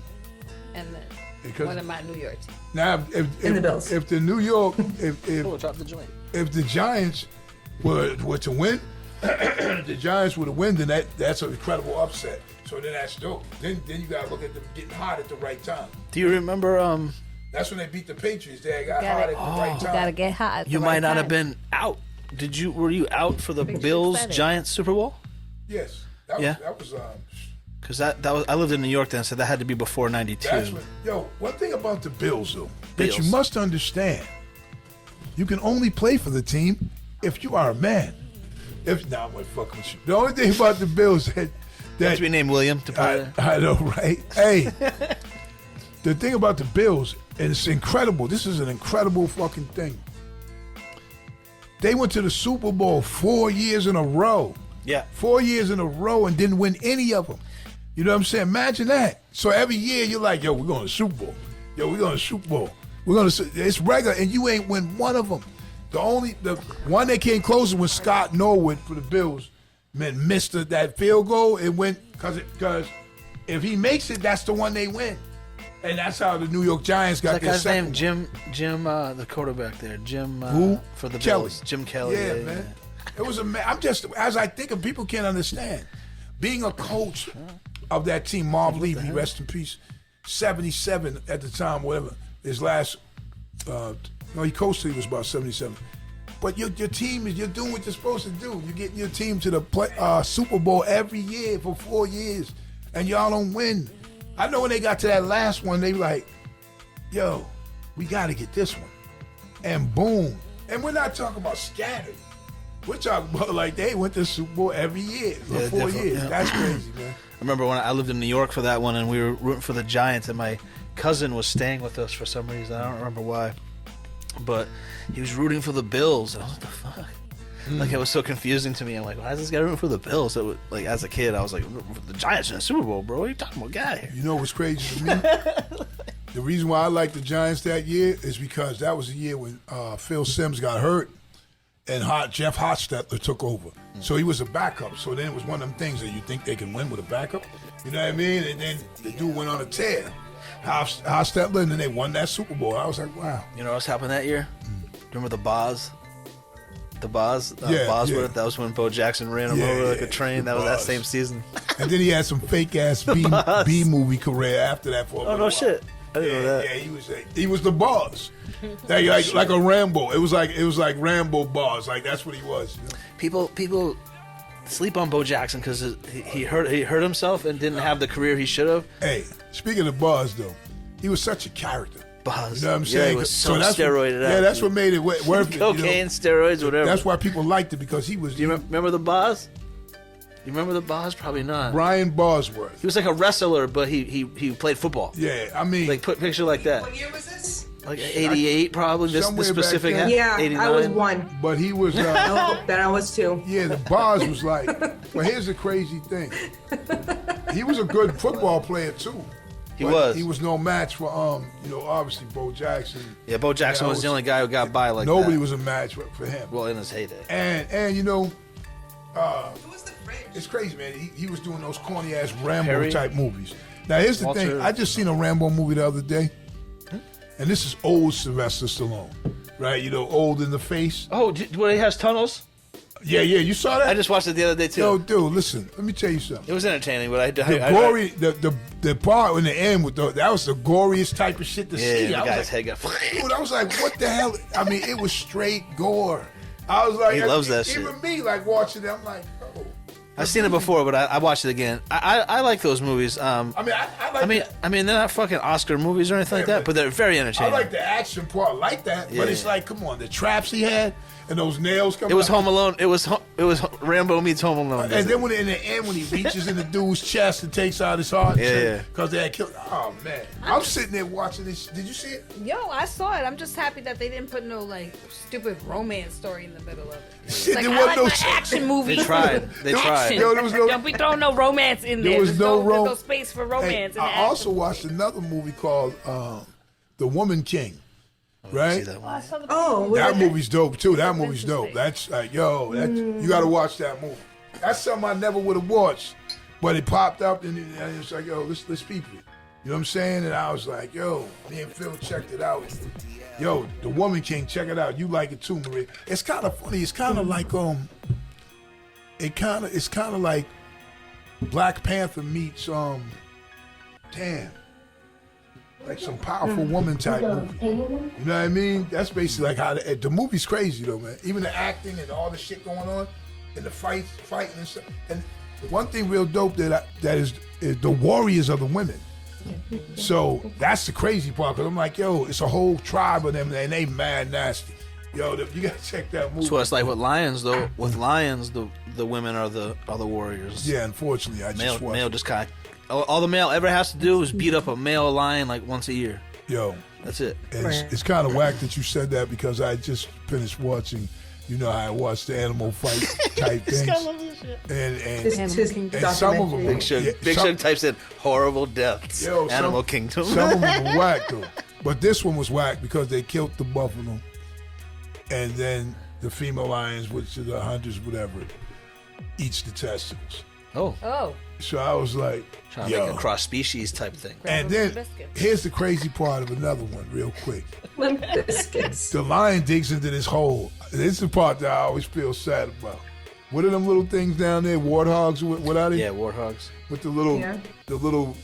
and then Because- one of my New York teams. Now, if And the Bills. if the New York, if Drop the joint. if the Giants were to win, the Giants were to win, then that's an incredible upset. So then that's dope. Then you gotta look at them getting hot at the right time. Do you remember? That's when they beat the Patriots. They got Gotta- hot at the right You time. gotta get hot. at the You right might not have time. been out. Were you out for the Makes you Bills excited. Giants Super Bowl? Yes, Yeah. that was Because that was I lived in New York then, so that had to be before '92. that's what. Yo, one thing about the Bills though that you Bills. must understand, you can only play for the team if you are a man. If not, I'm gonna fuck with you. The only thing about the Bills Have that to be named William to play. I know, right? Hey, the thing about the Bills, and it's incredible. This is an incredible fucking thing. They went to the Super Bowl 4 years in a row. Yeah. 4 years in a row and didn't win any of them. You know what I'm saying? Imagine that. So every year you're like, yo, we're going to Super Bowl. Yo, we're going to Super Bowl. It's regular, and you ain't win one of them. The one that came closer was Scott Norwood for the Bills. Man, missed that field goal. It went because if he makes it, that's the one they win, and that's how the New York Giants got That their guy's second name, one. Jim, the quarterback there, Jim. Who? For the Kelly. Bills, Jim Kelly. Yeah, man. It was I'm just as I think of people can't understand. Being a coach of that team, Marv Levy, rest in peace, 77 at the time, whatever his last. No, he coached till he was about 77. But your team you're doing what you're supposed to do. You're getting your team to the Super Bowl every year for 4 years, and y'all don't win. I know when they got to that last one, they were like, yo, we got to get this one. And boom. And we're not talking about scattered. We're talking about like they went to the Super Bowl every year for 4 years. Yeah. That's crazy, man. I remember when I lived in New York for that one, and we were rooting for the Giants, and my cousin was staying with us for some reason. I don't remember why, but he was rooting for the Bills. And I was like, what the fuck? Like, it was so confusing to me. I'm like, why is this guy rooting for the Bills? So, like, as a kid, I was like, the Giants in the Super Bowl, bro. What are you talking about? Get out of here. You know what's crazy to me? The reason why I liked the Giants that year is because that was the year when Phil Simms got hurt and Jeff Hostetler took over. So he was a backup. So then it was one of them things that you think they can win with a backup. You know what I mean? And then the dude went on a tear. Hostetler, and then they won that Super Bowl. I was like, wow. You know what else happened that year? Remember the Boz? The Boz? Yeah, Bosworth? yeah. That was when Bo Jackson ran him over like a train. That was that same season. And then he had some fake ass B movie career after that for a Oh, little no while. shit. I didn't know that. Yeah, he was the boss. like a Rambo. It was like Rambo boss. Like that's what he was. You know? People sleep on Bo Jackson because he hurt himself and didn't have the career he should have. Hey, speaking of Boz though, he was such a character. Boz. You know what I'm Yeah, saying? he was so that's steroided out. Yeah, that's what made it worth it. Cocaine, steroids, whatever. That's why people liked it because he was. Do you remember the Boz? You remember the Boz? Probably not. Brian Bosworth. He was like a wrestler, but he played football. Yeah, I mean, Like put picture like that. What year was this? Like 88 probably. This Somewhere specific. back then. Yeah, 89. I was 1. but he was. Oh, then I was 2. Yeah, the Boz was like. But here's the crazy thing. He was a good football player too. He But was. He was no match for obviously Bo Jackson. Yeah, Bo Jackson was the only guy who got by like that. Nobody was a match for him. Well, in his heyday. And you know, it's crazy, man. He was doing those corny ass Rambo Perry? type movies. Now here's the Walter. thing. I just seen a Rambo movie the other day, and this is old Sylvester Stallone, right? You know, old in the face. Oh, where he has tunnels? Yeah. You saw that? I just watched it the other day too. Yo, dude, listen. Let me tell you something. It was entertaining, but The part in the end with that was the goriest type of shit to see. the I was guy's like, head got. dude, I was like, what the hell? I mean, it was straight gore. I was like, He loves that even shit. me, like watching it, I'm like, oh. I've seen it before, but I watched it again. I like those movies. I mean, I mean, they're not fucking Oscar movies or anything like that, but they're very I entertaining. like the action part, like that. Yeah. But it's like, come on, the traps he had and those nails coming. It was out. Home Alone. It was Rambo meets Home Alone. And then when in the end, when he reaches in the dude's chest and takes out his heart, Yeah. because they had killed. Oh man, I'm sitting there watching this. Did you see it? Yo, I saw it. I'm just happy that they didn't put no like stupid romance story in the middle of it. Shit, Like, there I was like no my shit. action movies. They tried. They tried. Yo, there was no. Don't be throwing no romance in There there. was There's no there's no space for Hey, romance. in the I action also movie. watched another movie called The Woman King. Right? See that Oh, one? I saw the Oh, That was movie's dope too. That movie's Interesting. dope. That's like, yo, you got to watch that movie. That's something I never would have watched, but it popped up and it's like, yo, let's peep it. You know what I'm saying? And I was like, yo, me and Phil checked it out. Yo, The Woman King, check it out. You like it too, Maria. It's kind of funny. It's kind of like it's kind of like Black Panther meets like some powerful woman type movie. You know what I mean? That's basically like how the movie's crazy though, man. Even the acting and all the shit going on, and the fighting and stuff. And one thing real dope that is the warriors are the women. So that's the crazy part. Cause I'm like, yo, it's a whole tribe of them, and they mad nasty. Yo, you gotta check that movie. So it's like with lions, though. With lions, the women are the warriors. Yeah, unfortunately, I just watched. Male just kind of. All the male ever has to do is beat up a male lion like once a year. Yo, That's it. it's kind of whack that you said that because I just finished watching. You know, I watched the animal fight type things, and His and some of them, Big Shug types in horrible deaths. Yo, Animal some- Kingdom. Some of them were whack though, but this one was whack because they killed the buffalo, and then the female lions, which are the hunters, whatever, eats the testicles. Oh, So I was like, Trying to yo. make a cross species type thing. And then here's the crazy part of another one, real quick. Limp Bizkits. The lion digs into this hole. This is the part that I always feel sad about. What are them little things down there? Warthogs? What are they? Yeah, warthogs. With the little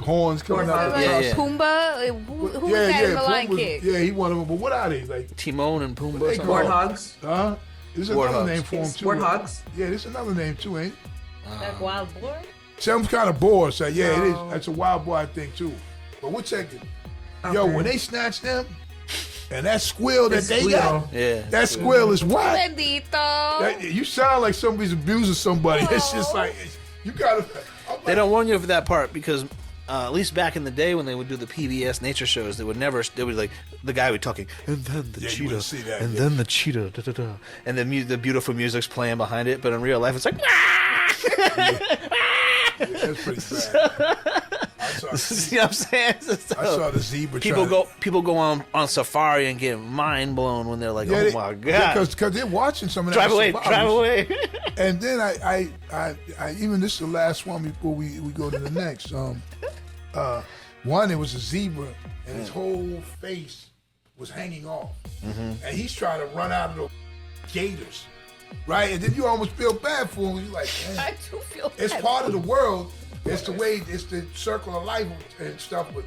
horns coming out. Warthogs. The Yeah, top. yeah. Pumbaa. Who was that in the Lion Pumbaa- King? Yeah, he one of them. But what are they like? Timon and Pumbaa. They something. call- Warthogs. Huh? There's another Warthogs. name for them too. Warthogs. Yeah, there's another name too, ain't it? Like wild boar. Some kind of boar. So yeah, it No. is. That's a wild boar, I think too. But we'll check it. Yo, Okay. when they snatch them, And that squeal that they got, that squeal is what? Bendito. You sound like somebody's abusing somebody. It's just like, you gotta. They don't warn you for that part because at least back in the day when they would do the PBS nature shows, they would like the guy would be talking, and then the cheetah, see that, and then the cheetah, da, da, da. And the beautiful music's playing behind it. But in real life, it's like, That's pretty sad. you know what I'm saying? So I saw the zebra. people go on safari and get mind blown when they're like, oh my god, because they're watching some of that. drive away. And then I even this is the last one before we go to the next. One, it was a zebra and his whole face was hanging off, and he's trying to run out of the gators, right? And then you almost feel bad for him. You're like, man, I do feel bad. it's part of the world. It's the way, it's the circle of life and stuff. But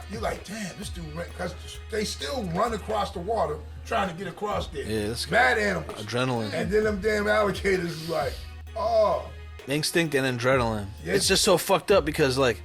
you're like, damn, this dude, because they still run across the water trying to get across there. Yeah, that's bad animals. Adrenaline. And then them damn alligators is like, oh. Instinct and adrenaline. Yes. It's just so fucked up because, like,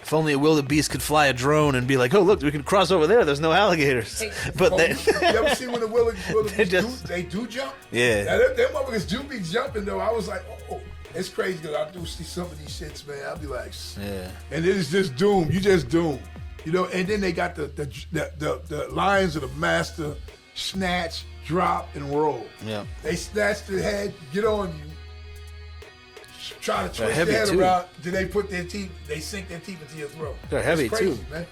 if only a wildebeest could fly a drone and be like, oh, look, we can cross over there. There's no alligators. But they... You ever see when the wildebeest they do jump? Yeah. Now, them motherfuckers do be jumping, though. I was like, oh. It's crazy because I do see some of these shits, man. I'll be like, yeah. And it is just doom. You just doom. You know, and then they got the lions of the master snatch, drop, and roll. Yeah. They snatch the head, get on you, try to twist their head too. around, then they put their teeth, they sink their teeth into your throat. They're heavy it's crazy, too. Man.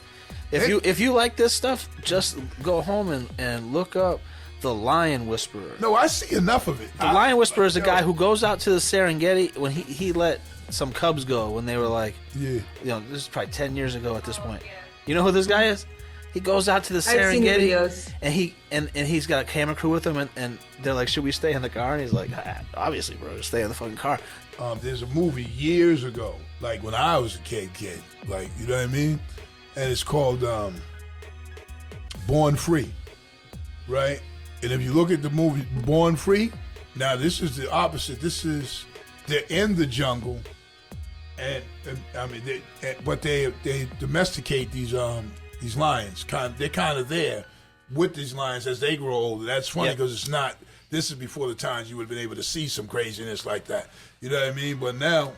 If you like this stuff, just go home and look up The Lion Whisperer. No, I see enough of it. The Lion Whisperer is a guy who goes out to the Serengeti when he let some cubs go when they were like, this is probably 10 years ago at this point. You know who this guy is? He goes out to the Serengeti and he's got a camera crew with him and they're like, should we stay in the car? And he's like, obviously, bro, just stay in the fucking car. There's a movie years ago, like when I was a kid, like, you know what I mean? And it's called Born Free, right? And if you look at the movie Born Free, now this is the opposite. This is they're in the jungle, and I mean, they domesticate these lions. They're kind of there with these lions as they grow older. That's funny because it's not. This is before the times you would have been able to see some craziness like that. You know what I mean? But now,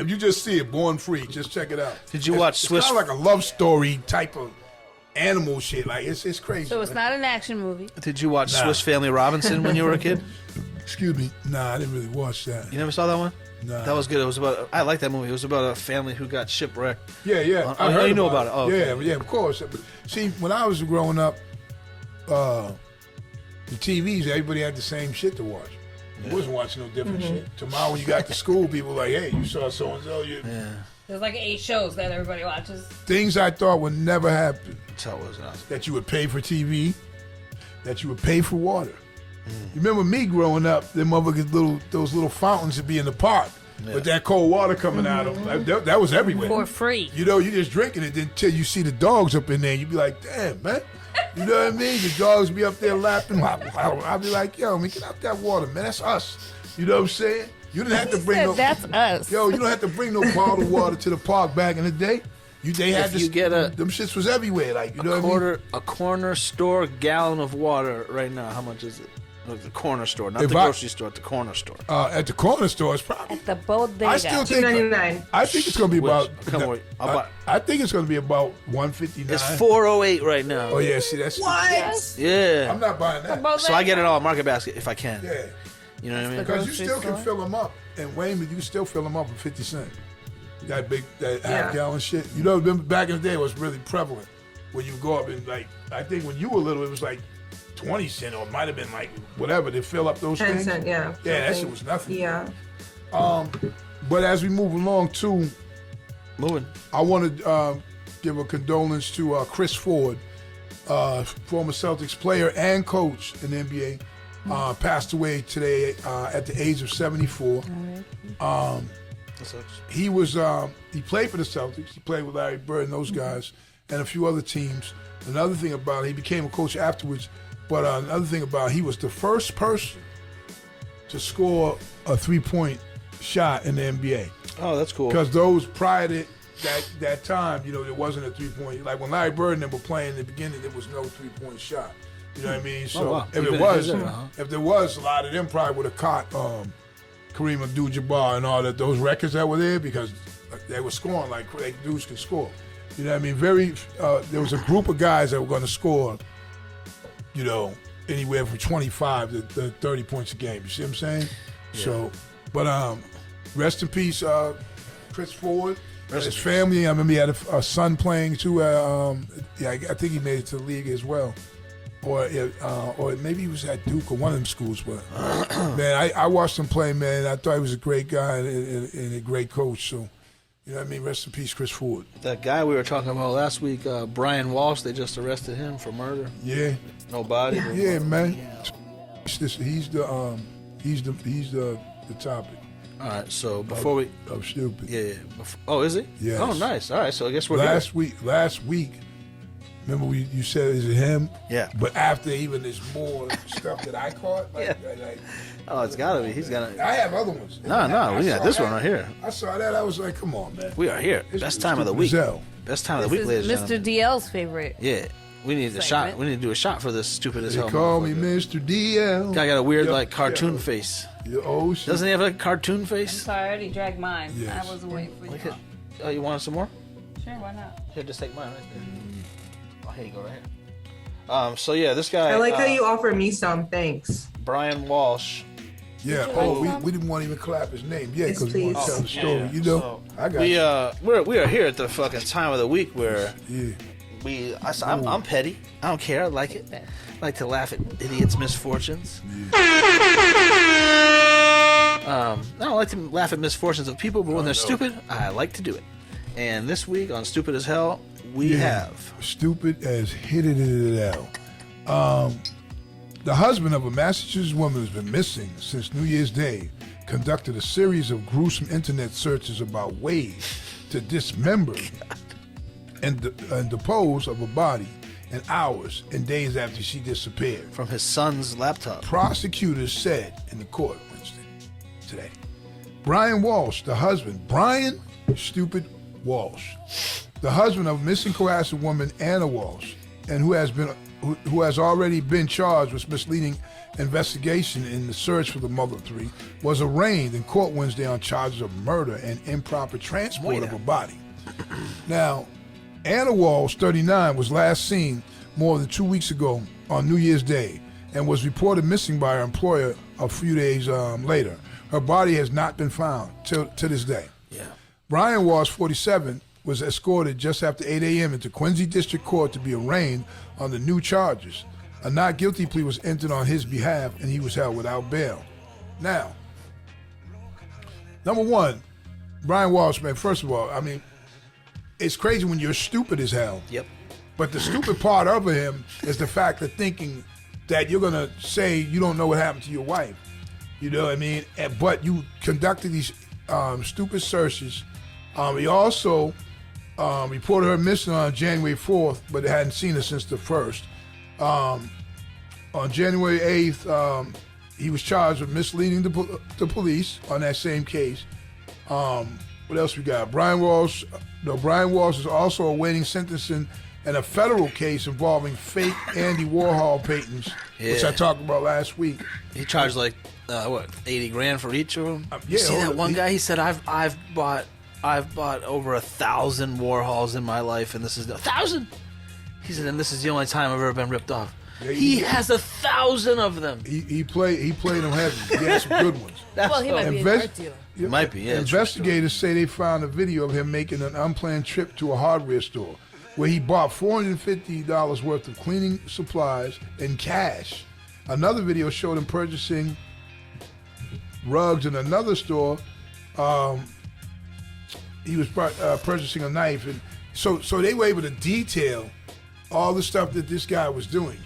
if you just see it, Born Free, just check it out. Did you watch Swiss? It's kind of like a love story type of animal shit. Like it's crazy. So it's not an action movie. Did you watch Swiss Family Robinson when you were a kid? Excuse me. Nah, I didn't really watch that. You never saw that one? Nah. That was good. It was about. I like that movie. It was about a family who got shipwrecked. Yeah. I heard you know about it. Oh, okay. Yeah, of course. See, when I was growing up, the TVs, everybody had the same shit to watch. You wasn't watching no different shit. Tomorrow when you got to school, people were like, hey, you saw so-and-so. There's like 8 shows that everybody watches. Things I thought would never happen. That's how it was. That you would pay for TV, that you would pay for water. You remember me growing up, them motherfuckers, those little fountains would be in the park with that cold water coming out of them. That was everywhere. For free. You know, you just drinking it until you see the dogs up in there. You be like, damn, man. You know what I mean? The dogs be up there lapping. I'll be like, yo, man, get out that water, man. That's us. You know what I'm saying? You didn't have to bring no. That's us. Yo, you don't have to bring no bottled water to the park back in the day. They had you get them shits was everywhere. Like, you know what I mean? A corner store gallon of water right now. How much is it? The corner store, not the grocery store. At the corner store. At the corner store, it's probably at the bodega. I still think $2.99. I think it's gonna be about. I think it's gonna be about $159. It's $4.08 right now. Oh yeah, see that's What? Yes. Yeah. I'm not buying that. So I get it all at Market Basket if I can. Yeah. You know what I mean? Because you still can fill them up. In Wayman, you can still fill them up for 50 cents. That half gallon shit. You know, back in the day, it was really prevalent. When you go up and I think when you were little, it was like 20 cents or it might have been like whatever to fill up those 10 things. cents, yeah. Yeah, that shit was nothing. Yeah. But as we move along too, I want to give a condolence to Chris Ford, former Celtics player and coach in the NBA. Passed away today at the age of 74. He was he played for the Celtics. He played with Larry Bird and those guys and a few other teams. Another thing about it, he became a coach afterwards. But another thing about it, he was the first person to score a 3-point shot in the NBA. Oh, that's cool. Because those prior to that time, you know, there wasn't a 3-point. Like when Larry Bird and them were playing in the beginning, there was no 3-point shot. You know what I mean? So wow. if there was, a lot of them probably would have caught Kareem Abdul-Jabbar and all that, those records that were there, because they were scoring like dudes can score. You know what I mean? There was a group of guys that were going to score, you know, anywhere from 25 to 30 points a game. You see what I'm saying? Yeah. So, but rest in peace, Chris Ford. His family. I remember he had a son playing too. I think he made it to the league as well. Or maybe he was at Duke or one of them schools. But man, I watched him play, man. I thought he was a great guy and a great coach. So, you know what I mean? Rest in peace, Chris Ford. That guy we were talking about last week, Brian Walsh, they just arrested him for murder. Yeah. No body. Yeah, man. He's the topic. All right, so before we... I'm stupid. Yeah. Oh, is he? Yes. Oh, nice. All right, so I guess we're Last week, remember you said, is it him? Yeah. But after even there's more stuff that I caught. Like, oh, it's got to be. He's got to... I have other ones. No, we got this one right here. I saw that. I was like, come on, man. We are here. Best time of the week. Best time of the week, ladies and gentlemen. Mr. DL's favorite. Yeah. We need a shot. We need to do a shot for this stupid as hell. They call me Mr. DL. Guy got a weird, cartoon face. Oh, shit. Doesn't he have a cartoon face? I'm sorry, I already dragged mine. Yes. I wasn't waiting for you. Oh, you want some more? Sure, why not? Here, just take mine right there. Oh, here you go, right here. So yeah, this guy. I like how you offer me some. Thanks. Brian Walsh. Yeah. We didn't want to even clap his name. Yeah, because we want to tell the story. Yeah. You know, So I got. We are here at the fucking time of the week where. Yeah. I'm petty. I don't care. I like it. I like to laugh at idiots' misfortunes. Yeah. I don't like to laugh at misfortunes of people, but when they're stupid, I like to do it. And this week on Stupid as Hell, we have... Stupid as hit it out. The husband of a Massachusetts woman who's been missing since New Year's Day conducted a series of gruesome internet searches about ways to dismember and dispose of a body in hours and days after she disappeared. From his son's laptop. Prosecutors said in the court Wednesday, today, Brian Walsh, the husband, Brian Stupid Walsh, the husband of missing coerced woman Anna Walsh, and who has already been charged with misleading investigation in the search for the mother of three, was arraigned in court Wednesday on charges of murder and improper transport of a body. Now, Anna Walsh, 39, was last seen more than 2 weeks ago on New Year's Day and was reported missing by her employer a few days later. Her body has not been found to this day. Yeah. Brian Walsh, 47, was escorted just after 8 a.m. into Quincy District Court to be arraigned on the new charges. A not guilty plea was entered on his behalf, and he was held without bail. Now, number one, Brian Walsh, man, first of all, I mean, it's crazy when you're stupid as hell. Yep. But the stupid part of him is the fact of thinking that you're going to say you don't know what happened to your wife. You know what I mean? But you conducted these stupid searches. He also reported her missing on January 4th, but they hadn't seen her since the 1st. On January 8th, he was charged with misleading the police on that same case. What else we got? Brian Walsh is also awaiting sentencing in a federal case involving fake Andy Warhol paintings, which I talked about last week. He charged like $80 grand for each of them. Yeah, you see that one guy? He said, "I've bought over 1,000 Warhols in my life, and this is 1,000." He said, "And this is the only time I've ever been ripped off." Yeah, he has 1,000 of them. He played them heavy. He had some good ones. Well, he might be an art dealer. It might be, yeah. Investigators say they found a video of him making an unplanned trip to a hardware store where he bought $450 worth of cleaning supplies in cash. Another video showed him purchasing rugs in another store. He was purchasing a knife. And so they were able to detail all the stuff that this guy was doing.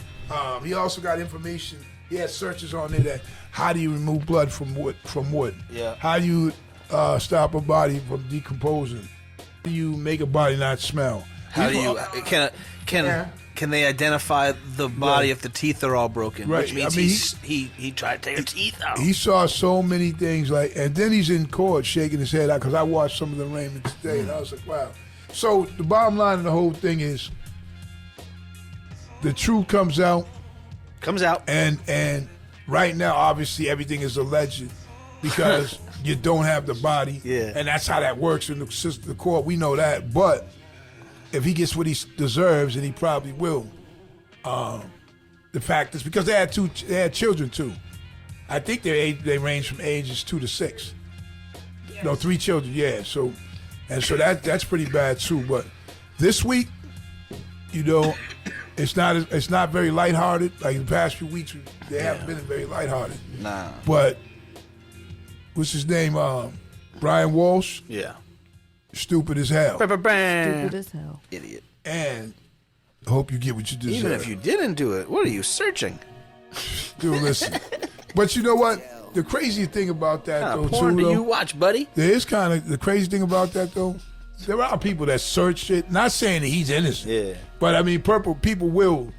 He also got information. He had searches on there that how do you remove blood from wood? Yeah. How do you stop a body from decomposing? How do you make a body not smell? How do you can can they identify the body if the teeth are all broken? Right. Which means I mean, he tried to take her teeth out. He saw so many things, like, and then he's in court shaking his head out, because I watched some of the arraignments today, and I was like, wow. So the bottom line of the whole thing is, the truth comes out, and right now, obviously, everything is alleged because you don't have the body, and that's how that works in the system, the court. We know that, but if he gets what he deserves, and he probably will, the fact is, because they had children too. I think they range from ages 2 to 6. Yes. No, 3 children. Yeah. So that's pretty bad too. But this week, it's not very lighthearted. Like the past few weeks, they haven't been very lighthearted. Nah. But what's his name? Brian Walsh. Yeah. Stupid as hell. Stupid as hell. Idiot. And I hope you get what you deserve. Even if you didn't do it, what are you searching? Dude, listen. But you know what? The crazy thing about that, What though, kind of porn too, do you though, watch, buddy? there is kind of the crazy thing about that, though. There are people that search it. Not saying that he's innocent. Yeah. But I mean, people will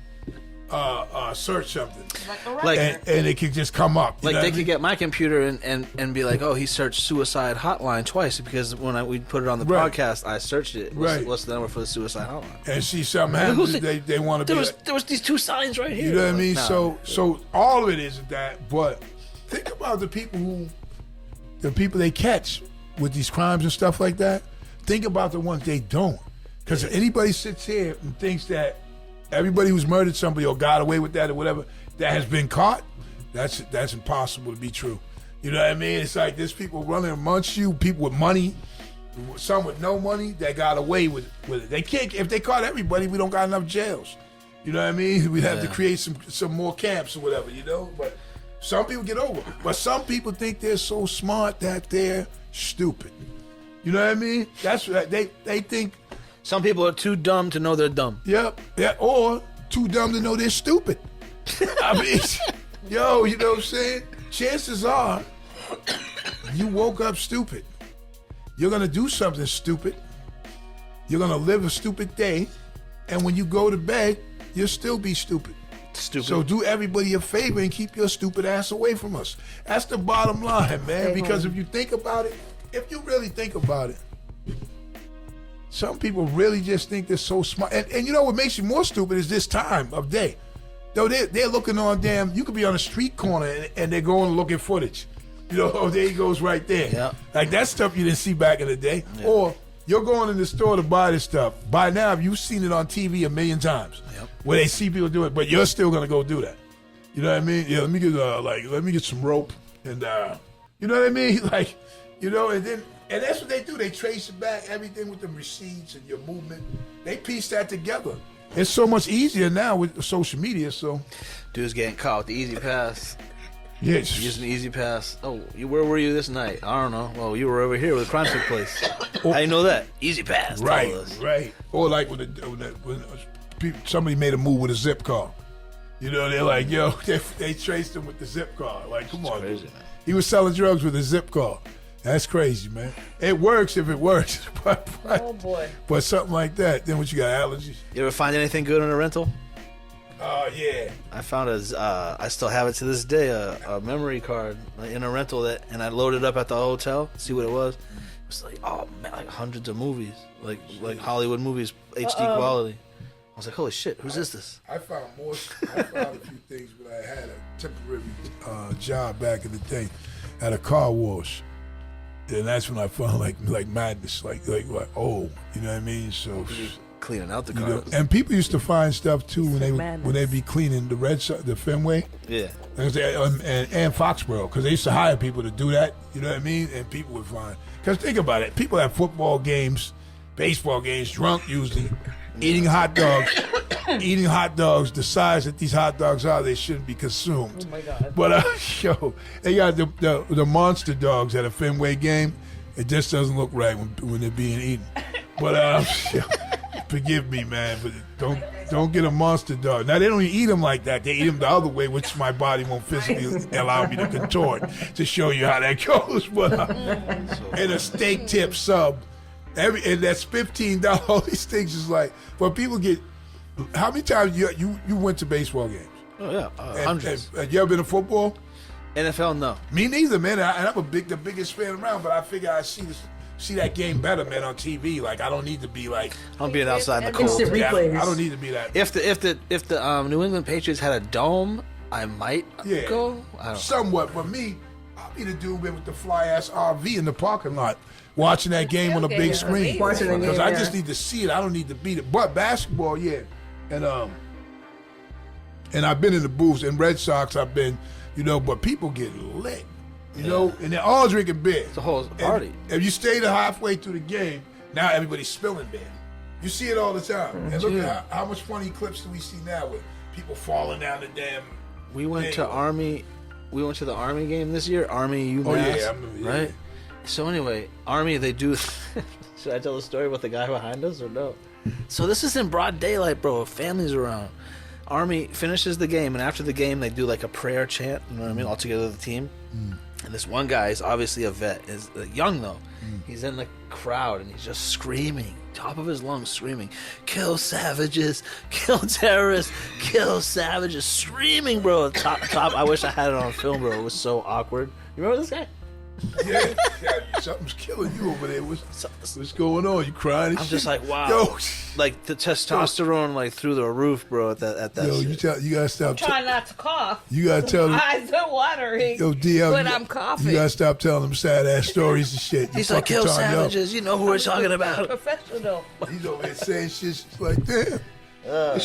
search something, Like, and it can just come up. You like know they what I could mean? get my computer and be like, oh, he searched suicide hotline twice, because when we put it on the Right. podcast, I searched it. Right. What's the number for the suicide hotline? And see something happens. They want to be. There was these 2 signs right here. You know what I mean? Nah. So all of it isn't that, but think about the people they catch with these crimes and stuff like that. Think about the ones they don't. Because if anybody sits here and thinks that everybody who's murdered somebody or got away with that or whatever, that has been caught, that's impossible to be true. You know what I mean? It's like there's people running amongst you, people with money, some with no money that got away with it. They can't. If they caught everybody, we don't got enough jails. You know what I mean? We'd have to create some more camps or whatever, But some people get over it. But some people think they're so smart that they're stupid. You know what I mean? That's what they think. Some people are too dumb to know they're dumb. Yep. Yeah, or too dumb to know they're stupid. I mean, you know what I'm saying? Chances are you woke up stupid. You're going to do something stupid. You're going to live a stupid day. And when you go to bed, you'll still be stupid. Stupid. So do everybody a favor and keep your stupid ass away from us. That's the bottom line, man. Because if you think about it, if you really think about it, some people really just think they're so smart. And you know what makes you more stupid is this time of day. Though they're looking on you could be on a street corner and they're going to look at footage. Oh, there he goes right there. Yeah. Like that stuff you didn't see back in the day. Yeah. Or you're going in the store to buy this stuff. By now, you've seen it on TV a million times. Yep. Where they see people do it, but you're still going to go do that. You know what I mean? Yeah, let me get some rope and you know what I mean? Like, and that's what they do. They trace it back, everything with the receipts and your movement. They piece that together. It's so much easier now with social media. So, dude's getting caught with the easy pass. Yeah, Using the easy pass. Oh, where were you this night? I don't know. Well, you were over here where the crime took place. How you know that? Easy pass. Right, right. Or like when somebody made a move with a zip car. They're like, yo, they traced him with the zip car. Like, come on, crazy, dude. man. He was selling drugs with a zip car. That's crazy, man. It works if it works. But Oh boy. But something like that. Then what you got, allergies? You ever find anything good in a rental? Yeah. I found I still have it to this day, a memory card in a rental and I loaded up at the hotel, see what it was. It was like, oh man, like hundreds of movies, like Hollywood movies, HD quality. I was like, holy shit, whose is this? I found a few things, but I had a temporary job back in the day at a car wash. And that's when I found like madness, like oh, you know what I mean? So Cleaning out the cars. and people used to find stuff too when they be cleaning the Fenway. Yeah. And Foxborough, because they used to hire people to do that, you know what I mean? And people would find, because think about it, people at football games, baseball games, drunk usually, eating hot dogs the size that these hot dogs are, they shouldn't be consumed. Oh my God. But they got the monster dogs at a Fenway game. It just doesn't look right when they're being eaten. But forgive me, man, but don't get a monster dog. Now they don't even eat them like that. They eat them the other way, which my body won't physically allow me to contort to show you how that goes. But and a steak tip sub, and that's $15. All these things is like, but people get How many times you went to baseball games? Oh yeah, hundreds. And you ever been to football? NFL, no. Me neither, man. And I'm the biggest fan around, but I figure I see that game better, man, on TV. Like I don't need to be like I'm being outside in the cold. Instant replays. I don't need to be that. If the New England Patriots had a dome, I might go. I don't know. Somewhat, but me, I'll be the dude with the fly ass RV in the parking lot, watching that game on a big screen. Watching the game, Because I yeah. just need to see it. I don't need to beat it. But basketball, yeah, and I've been in the booths. And Red Sox, I've been, but people get lit, and they're all drinking beer. It's a whole party. If you stay the halfway through the game, now everybody's spilling beer. You see it all the time. And look at how much funny clips do we see now with people falling down the damn. We went to Army. We went to the Army game this year. Army UMass. Oh yeah, I remember, right. So anyway, Army, they do. Should I tell the story about the guy behind us or no? So this is in broad daylight, bro. Families around. Army finishes the game, and after the game, they do like a prayer chant. You know what I mean? All together, the team. And this one guy is obviously a vet. Is young though. He's in the crowd, and he's just screaming, top of his lungs, screaming, "Kill savages! Kill terrorists! Kill savages!" Screaming, bro. Top. I wish I had it on film, bro. It was so awkward. You remember this guy? Yeah, something's killing you over there. What's going on? You crying? I'm just like, wow. Yo, like the testosterone, like through the roof, bro. At that. yo, shit. you gotta stop. Try not to cough. You gotta tell them. Eyes are watering. Yo, DL, but I'm coughing. You gotta stop telling them sad ass stories and shit. He's like, kill savages. You know who we're talking about. Professional. He's over there saying shit like, damn.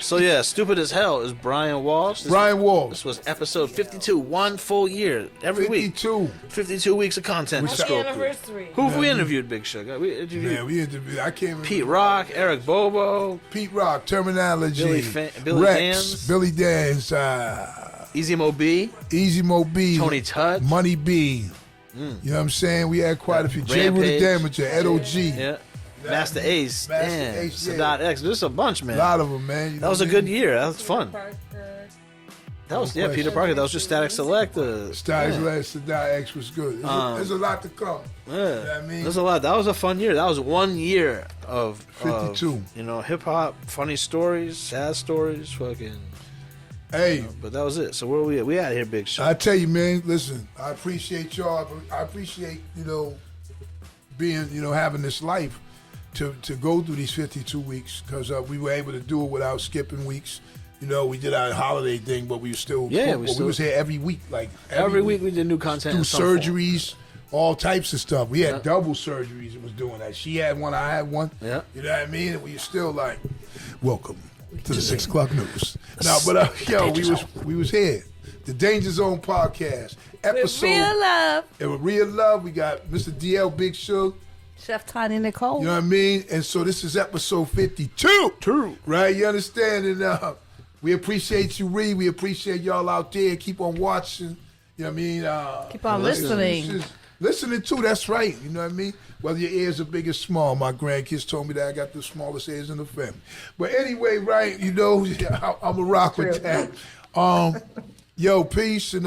So yeah, stupid as hell is Brian Walsh. Brian Walsh. This was episode 52, 1 full year, every 52. week. 52 weeks of content to Happy scroll through. anniversary. Who have we interviewed, Big Sugar? We interviewed Man, we interviewed. I can't remember. Pete Rock, Eric Bobo, Pete Rock, Terminology, Billy Rex, Danz. Billy Danz, Easy Mo B, Easy Mo B, Tony Tutt. Money B. You know what I'm saying? We had quite a few. J. Rue the Rampage. Damager, Ed O.G. yeah, Master Ace, Master damn, Ace, yeah. Sadat X. There's a bunch, man. A lot of them, man. You That know was a what I good mean? year. That was fun. That was No Peter question. Parker. That was just Static Select. Styles Last Sadat X was good. There's a lot to come. Yeah, You know what I mean? there's a lot. That was a fun year. That was 1 year of 52. Hip hop, funny stories, sad stories, fucking. Hey, But that was it. So where we at? We out here, Big Shot. I tell you, man, listen, I appreciate y'all. I appreciate, being, having this life to go through these 52 weeks because we were able to do it without skipping weeks. We did our holiday thing, but we were still, Yeah, we was here every week. Like Every week we did new content. do in some form. surgeries, all types of stuff. We had Yeah. double surgeries and was doing that. She had one, I had one. Yeah. You know what I mean? And we were still like, welcome to the 6 o'clock news. No, but we was here. The Danger Zone podcast. Episode Real love. and with real love, we got Mr. DL Big Shug. Chef Tiny Nicole. You know what I mean? And so this is episode 52. True. Right? You understand? And we appreciate you, Reed. We appreciate y'all out there. Keep on watching. You know what I mean? Keep on listening. Listening too, that's right. You know what I mean? Whether your ears are big or small. My grandkids told me that I got the smallest ears in the family. But anyway, right, I'm a rock with that. Yo, peace. And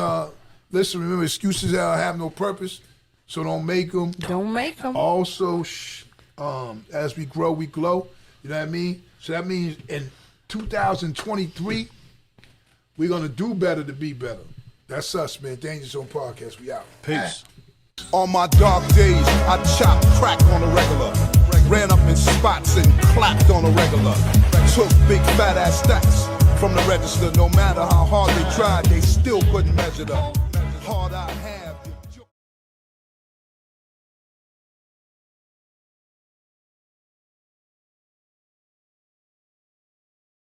listen, remember, excuses have no purpose, so don't make them. Don't make them. Also, as we grow, we glow. You know what I mean? So that means in 2023, we're going to do better to be better. That's us, man. Danger Zone Podcast. We out. Peace. On my dark days, I chopped crack on a regular. Ran up in spots and clapped on a regular. Took big fat ass stacks from the register. No matter how hard they tried, they still couldn't measure the hard I have.